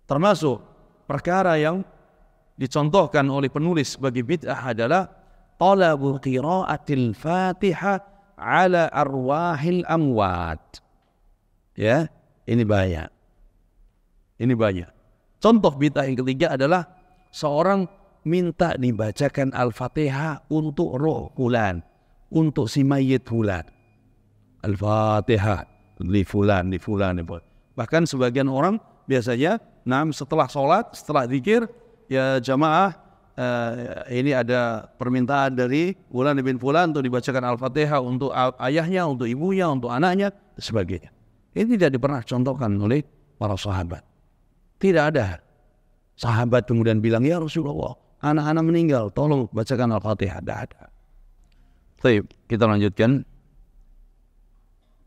A: termasuk perkara yang dicontohkan oleh penulis sebagai bid'ah adalah talabu qiraatil Fatihah ala arwahil amwat. Ya, ini banyak. Ini banyak. Contoh bid'ah yang ketiga adalah seorang minta dibacakan Al-Fatihah untuk roh fulan, untuk si mayit fulan. Al-Fatihah li fulan, li fulan. Bahkan sebagian orang biasanya setelah sholat, setelah zikir, ya jamaah, ini ada permintaan dari fulan bin fulan untuk dibacakan Al-Fatihah untuk ayahnya, untuk ibunya, untuk anaknya, dan sebagainya. Ini tidak pernah contohkan oleh para sahabat. Tidak ada sahabat kemudian bilang, ya Rasulullah, anak-anak meninggal, tolong bacakan Al-Fatihah. Tidak ada. Baik, kita lanjutkan.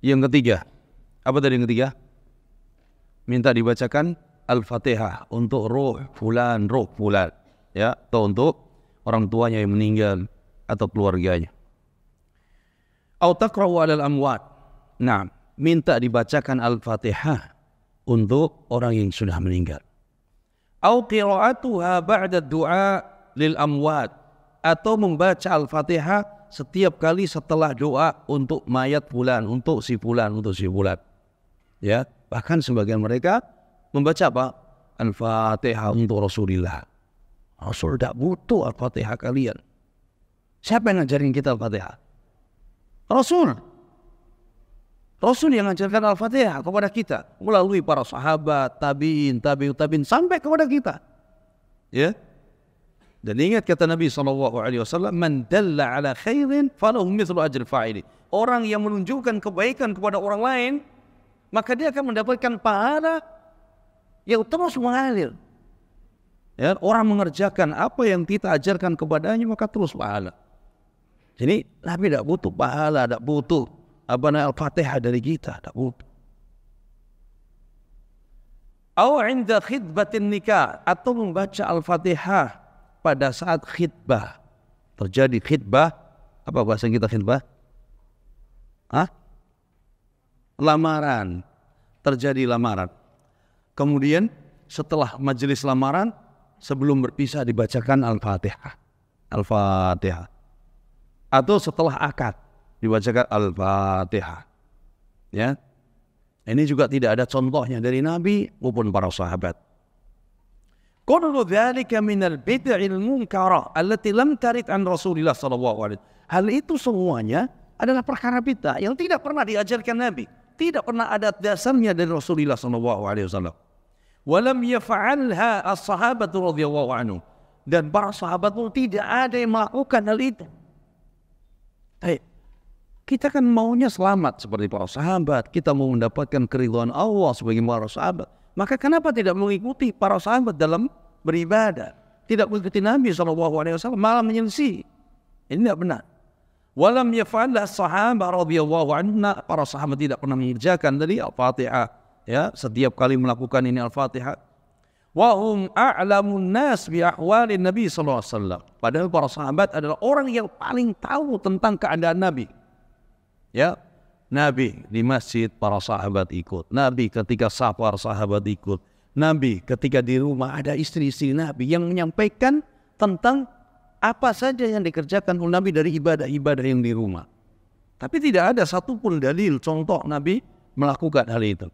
A: Yang ketiga, apa tadi yang ketiga? Minta dibacakan Al-Fatihah untuk roh fulan, ya, atau untuk orang tuanya yang meninggal atau keluarganya. Au taqra'u 'alal amwat. Nah, minta dibacakan Al-Fatihah untuk orang yang sudah meninggal. Au qira'atuha ba'da du'a lil amwat, atau membaca Al-Fatihah setiap kali setelah doa untuk mayat fulan, untuk si fulan. Ya, bahkan sebagian mereka membaca apa? Al-Fatihah untuk Rasulullah. Rasul tidak butuh Al-Fatihah kalian. Siapa yang ngajarin kita Al-Fatihah? Rasul. Rasul yang mengajarkan Al-Fatihah kepada kita melalui para sahabat, tabi'in, tabi'ut tabi'in sampai kepada kita. Ya. Dan ingat kata Nabi SAW, man dalla ala khairin falahu mithlu ajri fa'ili. Orang yang menunjukkan kebaikan kepada orang lain, maka dia akan mendapatkan pahala yang terus mengalir. Ya, orang mengerjakan apa yang kita ajarkan kepadanya, maka terus pahala. Jadi Nabi tidak butuh pahala, tidak butuh Al-Fatihah dari kita, tidak butuh. Atau 'inda khitbatin nikah, atau membaca Al-Fatihah pada saat khitbah. Terjadi khitbah, apa bahasa kita khitbah? Lamaran. Terjadi lamaran. Kemudian setelah majelis lamaran, sebelum berpisah dibacakan Al-Fatihah. Al-Fatihah. Atau setelah akad dibacakan Al-Fatihah. Ya. Ini juga tidak ada contohnya dari Nabi maupun para sahabat. Kullu dzalika minal bid'il munkarah allati lam tarid an Rasulillah sallallahu alaihi wasallam. Hal itu semuanya adalah perkara bid'ah yang tidak pernah diajarkan Nabi, tidak pernah ada dasarnya dari Rasulullah sallallahu alaihi wasallam. Wa lam yaf'alha as-sahabatu radhiyallahu anhum. Dan para sahabat pun tidak ada yang melakukan hal itu. Kita kan maunya selamat seperti para sahabat, kita mau mendapatkan keridhaan Allah sebagai para sahabat. Maka kenapa tidak mengikuti para sahabat dalam beribadah? Tidak mengikuti Nabi SAW, malah menyelisih. Ini tidak benar. Walam yaf'alha as-sahabah radhiyallahu anhum. Para sahabat tidak pernah mengerjakan dari Al-Fatihah. Ya, setiap kali melakukan ini Al-Fatihah. Wa hum a'lamun nas bi ahwalin Nabi SAW. Padahal para sahabat adalah orang yang paling tahu tentang keadaan Nabi. Ya, Nabi di masjid para sahabat ikut. Nabi ketika safar sahabat ikut. Nabi ketika di rumah ada istri-istri Nabi yang menyampaikan tentang apa saja yang dikerjakan oleh Nabi dari ibadah-ibadah yang di rumah. Tapi tidak ada satupun dalil contoh Nabi melakukan hal itu.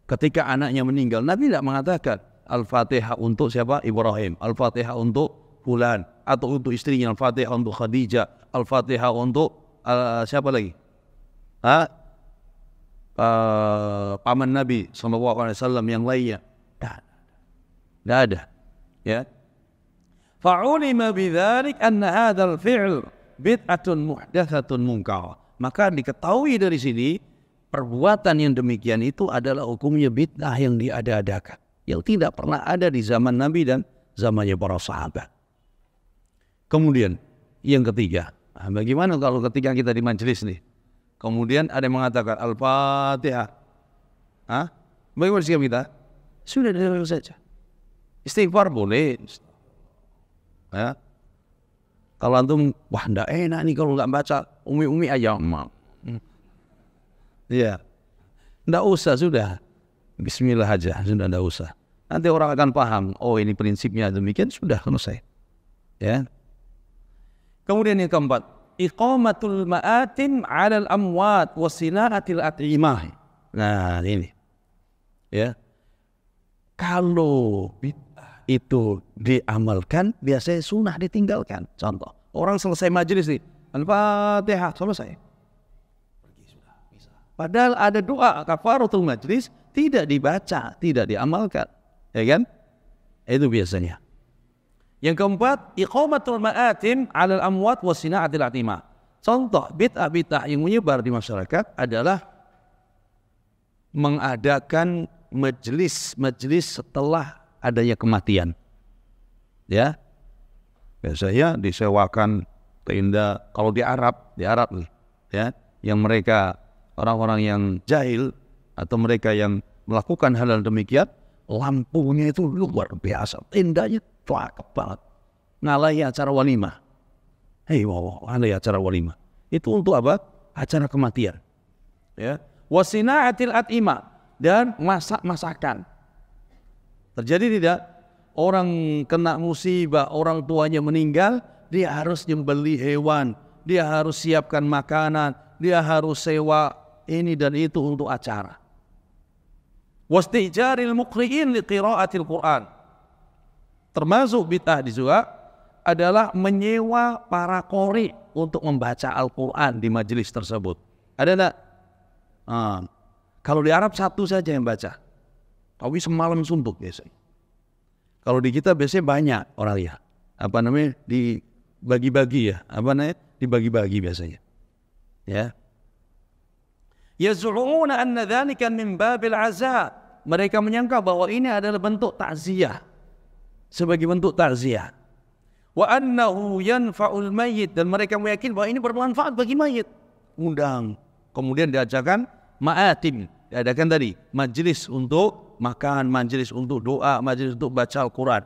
A: Ketika anaknya meninggal, Nabi tidak mengatakan Al-Fatihah untuk siapa? Ibrahim. Al-Fatihah untuk fulan. Atau untuk istrinya. Al-Fatihah untuk Khadijah. Al-Fatihah untuk siapa lagi? Paman Nabi SAW yang lainnya. Tidak ada. Ya. Fa'ulima bidzalik anna hadzal fi'l bid'atun muhdatsatun munkarah. Maka diketahui dari sini perbuatan yang demikian itu adalah hukumnya bid'ah yang diada-adakan, yang tidak pernah ada di zaman Nabi dan zamannya para sahabat. Kemudian yang ketiga, bagaimana kalau ketika kita di majelis nih, kemudian ada yang mengatakan Al-Fatihah, bagaimana sikap kita? Sudah dengar saja. Istighfar boleh. Ya. Kalau antum, wah ndak enak nih kalau nggak baca umi-umi aja, Ya, nggak usah sudah. Bismillah aja, sudah nggak usah. Nanti orang akan paham. Oh, ini prinsipnya demikian, sudah selesai. Ya. Kemudian yang keempat, iqamatul ma'atim 'alal amwat wa sina'atil at'imah. Nah, ini. Ya. Kalau bid'ah itu diamalkan, biasanya sunnah ditinggalkan. Contoh, orang selesai majelis nih, Al-Fatihah selesai. Pergi sudah, bisa. Padahal ada doa kafaratul majelis tidak dibaca, tidak diamalkan. Ya kan? Itu biasanya. Yang keempat, iqamatul ma'atim 'alal amwat wa sina'atil atimah. Contoh bid'ah-bid'ah yang menyebar di masyarakat adalah mengadakan majelis setelah adanya kematian. Ya. Biasanya disewakan tenda kalau di Arab nih, ya, yang mereka orang-orang yang jahil atau mereka yang melakukan hal demikian, lampunya itu luar biasa, tendanya cakep banget. Ngalahi acara walimah. Ngalahi acara walimah. Itu untuk apa? Acara kematian. Ya. Wasina'atil at'imah, dan masak-masakan. Terjadi tidak? Orang kena musibah, orang tuanya meninggal, dia harus membeli hewan, dia harus siapkan makanan, dia harus sewa ini dan itu untuk acara. Wastijaril muqri'in liqira'atil Qur'an. Termasuk bid'ah juga adalah menyewa para qori untuk membaca Al-Quran di majelis tersebut. Ada enggak? Kalau di Arab satu saja yang baca, tapi semalam suntuk biasanya. Kalau di kita biasanya banyak orang ya, dibagi-bagi ya, dibagi-bagi biasanya. Ya. Yaz'umuna anna dzalika min babil azab. Mereka menyangka bahwa ini adalah bentuk takziah, sebagai bentuk takziah. Wa annahu yanfa'ul mayyit, dan mereka meyakini bahwa ini bermanfaat bagi mayit. Undang, kemudian diajarkan ma'atim, diadakan tadi majelis untuk makan, majelis untuk doa, majelis untuk baca Al-Quran.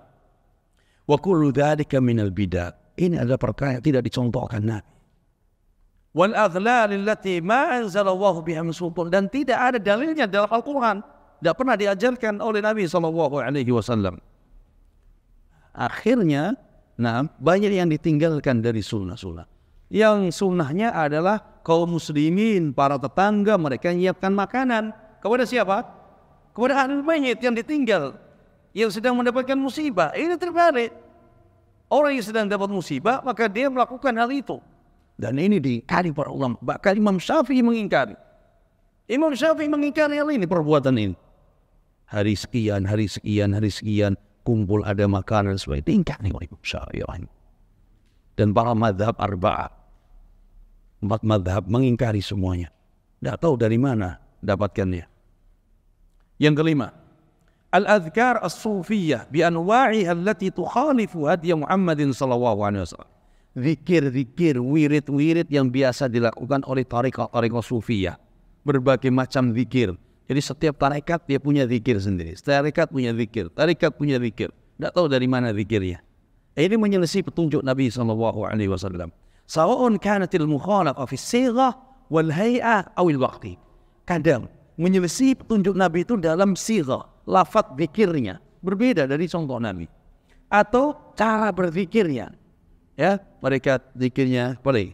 A: Wa kullu dzalika minal bid'ah. Ini adalah perkara yang tidak dicontohkan Nabi. Wal aghlal allati ma anzalallahu biha min sultan, dan tidak ada dalilnya dalam Al-Quran, tidak pernah diajarkan oleh Nabi SAW. Akhirnya, banyak yang ditinggalkan dari sunnah-sunnah. Yang sunnahnya adalah kaum muslimin, para tetangga, mereka menyiapkan makanan. Kepada siapa? Kepada ahlul mayit yang ditinggal, yang sedang mendapatkan musibah. Ini terbalik. Orang yang sedang dapat musibah, maka dia melakukan hal itu. Dan ini diingkari para ulama. Bahkan Imam Syafi'i mengingkari. Imam Syafi'i mengingkari hal ini, perbuatan ini. Hari sekian, kumpul ada makanan sebagai diingkari oleh Imam Syafi'i. Dan para madhab arba'ah, 4 madhab mengingkari semuanya. Tidak tahu dari mana dapatkannya. Yang kelima, al-adhkar as-sufiyah bi anwa'iha allati tukhalifu hadiya Muhammadin sallallahu alaihi wasallam. Zikir-zikir, wirid-wirid yang biasa dilakukan oleh tarekat sufiyah. Berbagai macam zikir. Jadi setiap tarekat dia punya zikir sendiri. Tarekat punya zikir, tarekat punya zikir. Tidak tahu dari mana zikirnya. Ini menyelisih petunjuk Nabi sallallahu alaihi wasallam. Sawa'un kanatil mukhalafa fi sighah wal hay'ah awil waqti. Kadang menyelisih petunjuk Nabi itu dalam sighah, lafaz zikirnya berbeda dari contoh Nabi, atau cara berzikirnya. Ya, mereka zikirnya boleh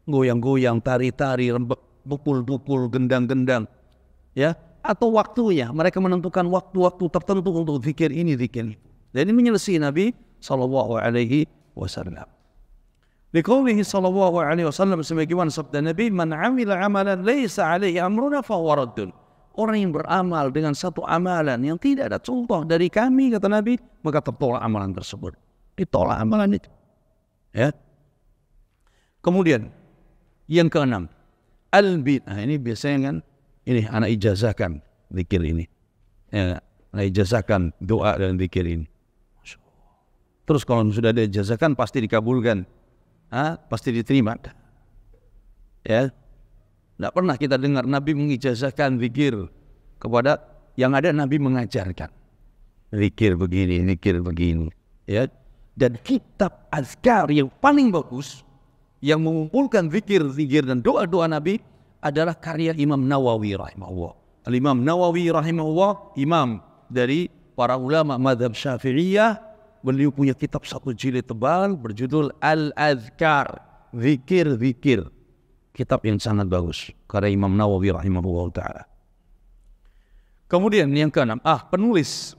A: goyang-goyang, tari-tari, pukul-pukul, gendang-gendang. Ya, atau waktunya, mereka menentukan waktu-waktu tertentu untuk zikir ini, zikir itu. Dan ini menyelisih Nabi sallallahu alaihi wasallam. Liqaulihi sallallahu alaihi wasallam, sebagaimana sabda Nabi, "Man 'amila 'amalan laisa 'alaihi amruna fa huwa raddun." Orang yang beramal dengan satu amalan yang tidak ada contoh dari kami, kata Nabi, maka tertolak amalan tersebut. Ditolak amalan itu. Ya. Kemudian yang keenam, al-bid'ah. Ini biasanya kan, ini anak ijazahkan zikir ini. Ya, anak ijazahkan doa dan zikir ini. Terus kalau sudah diijazahkan pasti dikabulkan. Pasti diterima. Ya. Tidak pernah kita dengar Nabi mengijazahkan zikir kepada, yang ada Nabi mengajarkan. Zikir begini, zikir begini. Ya. Dan kitab azkar yang paling bagus, yang mengumpulkan zikir dan doa-doa Nabi, adalah karya Imam Nawawi rahimahullah. Al-Imam Nawawi rahimahullah, imam dari para ulama mazhab Syafi'iyah, beliau punya kitab satu jilid tebal berjudul Al-Adhkar, zikir-zikir. Kitab yang sangat bagus karya Imam Nawawi rahimahullah ta'ala. Kemudian yang keenam, penulis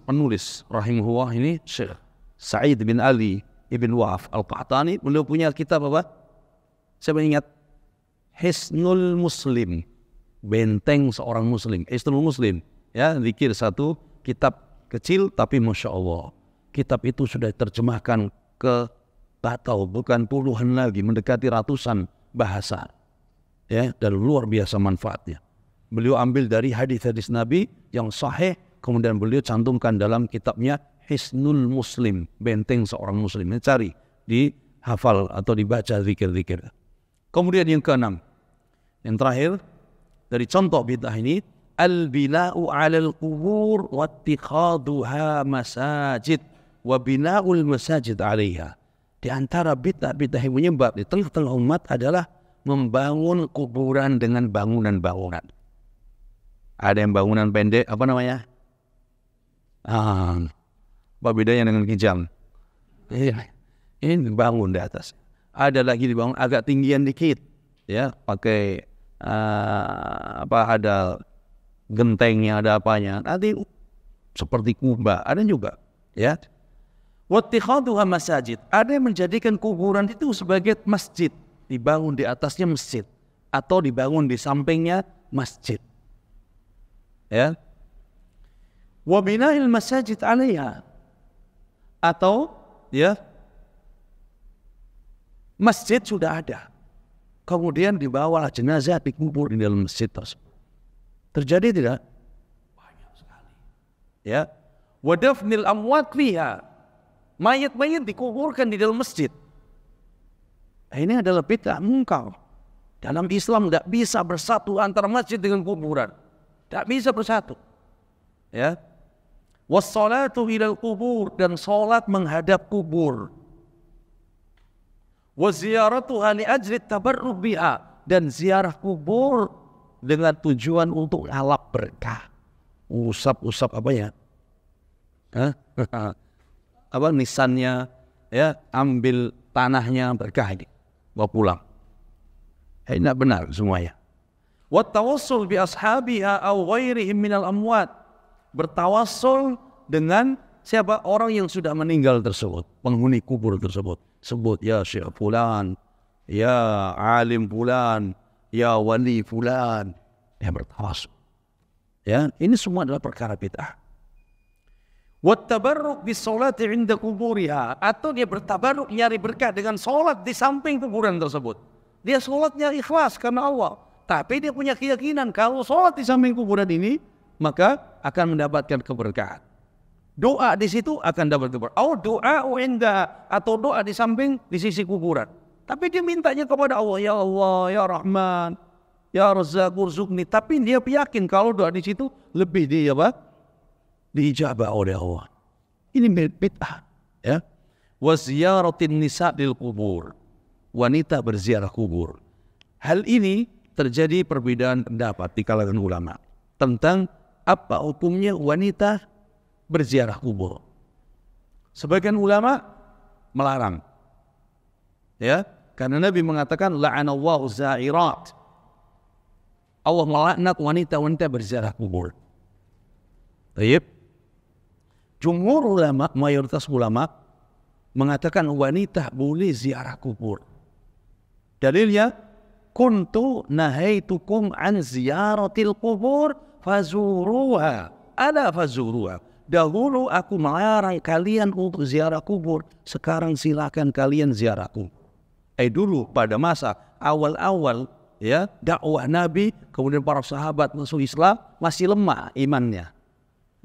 A: rahimahullah ini Syekh Sa'id bin Ali ibn Wahab Al-Qahtani. Beliau punya kitab apa? Saya ingat, Hisnul Muslim, benteng seorang muslim. Hisnul Muslim, ya, zikir, satu kitab kecil tapi Masya Allah, kitab itu sudah terjemahkan ke bukan puluhan lagi, mendekati ratusan bahasa, ya, dan luar biasa manfaatnya. Beliau ambil dari hadis-hadis Nabi yang sahih, kemudian beliau cantumkan dalam kitabnya Hisnul Muslim, benteng seorang muslim. Ini cari, dihafal atau dibaca zikir-zikir. Kemudian yang keenam, yang terakhir dari contoh bid'ah ini, al-bina'u 'alal qubur wa ittikhaduha masajid wa bina'ul masajid 'alaiha. Di antara bid'ah yang menyebab di tengah-tengah umat adalah membangun kuburan dengan bangunan-bangunan. Ada yang bangunan pendek, apa namanya? Apa bedanya dengan kijang? Ini bangun di atas. Ada lagi dibangun agak tinggian dikit, ya, pakai ada gentengnya, ada apanya. Nanti seperti kubah, ada juga, ya. Wattikhaduha masajid. Ada yang menjadikan kuburan itu sebagai masjid, dibangun di atasnya masjid atau dibangun di sampingnya masjid. Ya. Wa bina'il masajid 'alaiha, atau ya, masjid sudah ada, kemudian dibawalah jenazah dikubur di dalam masjid tersebut. Terjadi tidak? Banyak sekali. Ya. Wa dafnil amwat fiha, mayat-mayat dikuburkan di dalam masjid. Ini adalah bid'ah mungkar. Dalam Islam tidak bisa bersatu antara masjid dengan kuburan. Tak bisa bersatu, ya. Wassalatu ilal kubur, dan salat menghadap kubur. Waziyaratuha li ajli tabarruk biha, dan ziarah kubur dengan tujuan untuk ngalap berkah. Usap-usap apa ya? Apa nisannya, ya, ambil tanahnya berkah ini, bawa pulang. Ini tidak benar semuanya. Wattawassul bi ashabiha aw ghairihim minal amwat, bertawassul dengan siapa? Orang yang sudah meninggal tersebut, penghuni kubur tersebut. Sebut, ya Syekh fulan, ya alim fulan, ya wali fulan. Ya, bertawassul. Ya, ini semua adalah perkara bid'ah. Wattabarruk bis salati 'inda kuburiha, atau dia bertabarruk, nyari berkah dengan salat di samping kuburan tersebut. Dia salatnya ikhlas karena Allah, tapi dia punya keyakinan kalau sholat di samping kuburan ini maka akan mendapatkan keberkahan. Doa di situ akan dapat keberkahan. Doa indah, atau doa di samping di sisi kuburan. Tapi dia mintanya kepada Allah, ya Allah, ya Rahman, ya Razzaq urzuqni. Tapi dia yakin kalau doa di situ lebih diijabah oleh Allah. Ini bid'ah, ya. Wa ziyaratin nisa lil kubur, wanita berziarah kubur. Hal ini terjadi perbedaan pendapat di kalangan ulama tentang apa hukumnya wanita berziarah kubur. Sebagian ulama melarang, ya, karena Nabi mengatakan la'anallahu za'irat, Allah melaknat wanita-wanita berziarah kubur. Baik. Jumhur ulama, mayoritas ulama mengatakan wanita boleh ziarah kubur. Dalilnya, kuntu nahaitukum an ziyaratil kubur fazuruha, ala fazuruha. Dahulu aku melarang kalian untuk ziarah kubur, sekarang silakan kalian ziarah kubur. Dulu pada masa awal-awal, ya, dakwah Nabi, kemudian para sahabat masuk Islam, masih lemah imannya,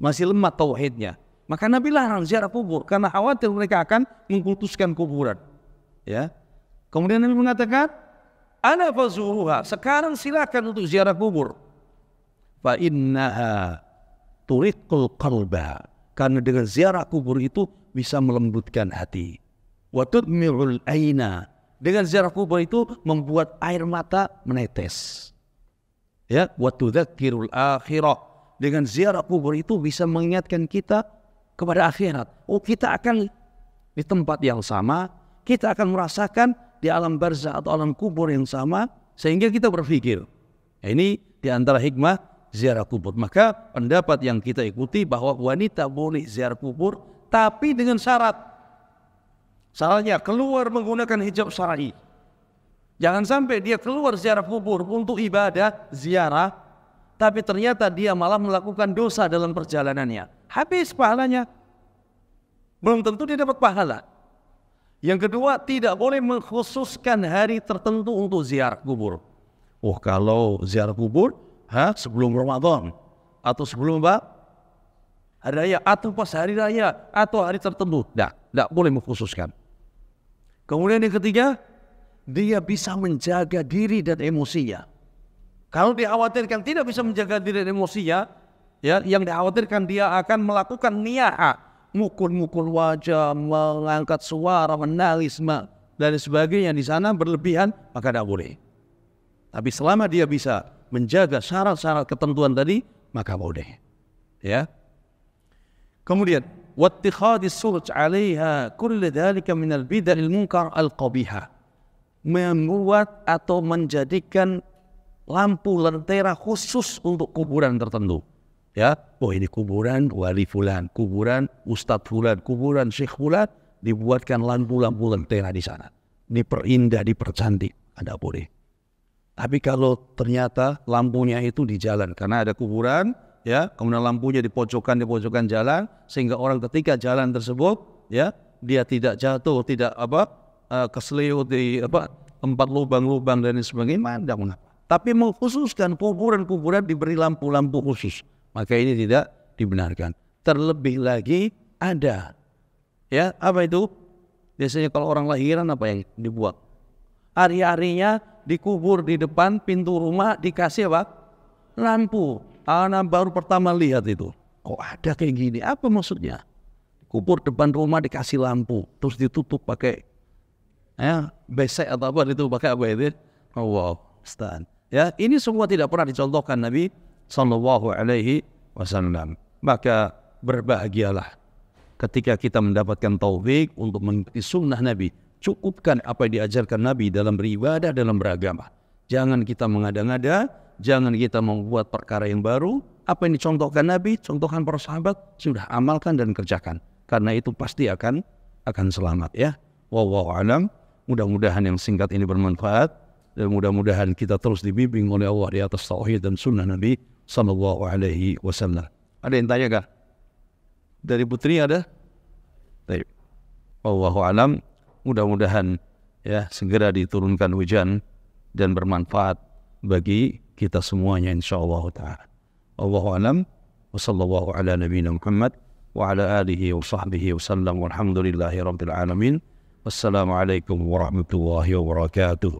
A: masih lemah tauhidnya. Maka Nabi larang ziarah kubur karena khawatir mereka akan mengkultuskan kuburan. Ya. Kemudian Nabi mengatakan, ana fazuruha, sekarang silakan untuk ziarah kubur. Fa innaha turiqul qalba, karena dengan ziarah kubur itu bisa melembutkan hati. Wa tudmi'ul aina, dengan ziarah kubur itu membuat air mata menetes. Ya, wa tudzakirul akhirah. Dengan ziarah kubur itu bisa mengingatkan kita kepada akhirat. Oh, kita akan di tempat yang sama, kita akan merasakan di alam barzah atau alam kubur yang sama, sehingga kita berpikir. Ini di antara hikmah ziarah kubur. Maka pendapat yang kita ikuti bahwa wanita boleh ziarah kubur, tapi dengan syarat. Syaratnya keluar menggunakan hijab syar'i. Jangan sampai dia keluar ziarah kubur untuk ibadah, ziarah, tapi ternyata dia malah melakukan dosa dalam perjalanannya. Habis pahalanya. Belum tentu dia dapat pahala. Yang kedua, tidak boleh mengkhususkan hari tertentu untuk ziarah kubur. Oh, kalau ziarah kubur, sebelum Ramadan atau sebelum hari raya atau pas hari raya atau hari tertentu, tidak boleh mengkhususkan. Kemudian yang ketiga, dia bisa menjaga diri dan emosinya. Kalau dikhawatirkan tidak bisa menjaga diri dan emosinya, ya, yang dikhawatirkan dia akan melakukan niyaha, mukul-mukul wajah, mengangkat suara, menangis, dan sebagainya di sana berlebihan, maka tidak boleh. Tapi selama dia bisa menjaga syarat-syarat ketentuan tadi, maka boleh. Ya. Kemudian, wattikhadis suruj 'alaiha kullu dzalika minal bid'il munkar al-qabihah. Membuat atau menjadikan lampu lentera khusus untuk kuburan tertentu. Ya, oh ini kuburan wali fulan, kuburan ustadz fulan, kuburan syekh fulan, dibuatkan lampu-lampu lentera di sana. Diperindah, dipercantik, ada boleh. Tapi kalau ternyata lampunya itu di jalan, karena ada kuburan, ya, kemudian lampunya di pojokan jalan, sehingga orang ketika jalan tersebut, ya, dia tidak jatuh, tidak keseliut di tempat lubang-lubang dan sebagainya, tidak mengapa. Tapi mengkhususkan kuburan-kuburan diberi lampu-lampu khusus, maka ini tidak dibenarkan. Terlebih lagi ada, ya, apa itu? Biasanya kalau orang lahiran apa yang dibuat? Hari-harinya dikubur di depan pintu rumah dikasih apa? Lampu. Anak baru pertama lihat itu. Kok ada kayak gini? Apa maksudnya? Kubur depan rumah dikasih lampu, terus ditutup pakai besek atau apa itu, pakai apa itu? Oh, wow, Ustaz. Ya, ini semua tidak pernah dicontohkan Nabi sallallahu alaihi wasallam. Maka berbahagialah ketika kita mendapatkan taufik untuk mengikuti sunnah Nabi. Cukupkan apa yang diajarkan Nabi dalam beribadah, dalam beragama. Jangan kita mengada-ngada, jangan kita membuat perkara yang baru. Apa yang dicontohkan Nabi, contohkan para sahabat, sudah amalkan dan kerjakan. Karena itu pasti akan selamat, ya. Wallahu a'lam. Mudah-mudahan yang singkat ini bermanfaat, dan mudah-mudahan kita terus dibimbing oleh Allah di atas tauhid dan sunnah Nabi sallallahu alaihi wasallam. Ada yang tanya kah? Dari Putri ada? Baik. Wallahu a'lam. Mudah-mudahan ya segera diturunkan hujan dan bermanfaat bagi kita semuanya insyaallah taala. Wallahu a'lam. Wa sallallahu ala nabiyyina Muhammad wa ala alihi wa sahbihi wasallam walhamdulillahi rabbil alamin. Wassalamualaikum warahmatullahi wabarakatuh.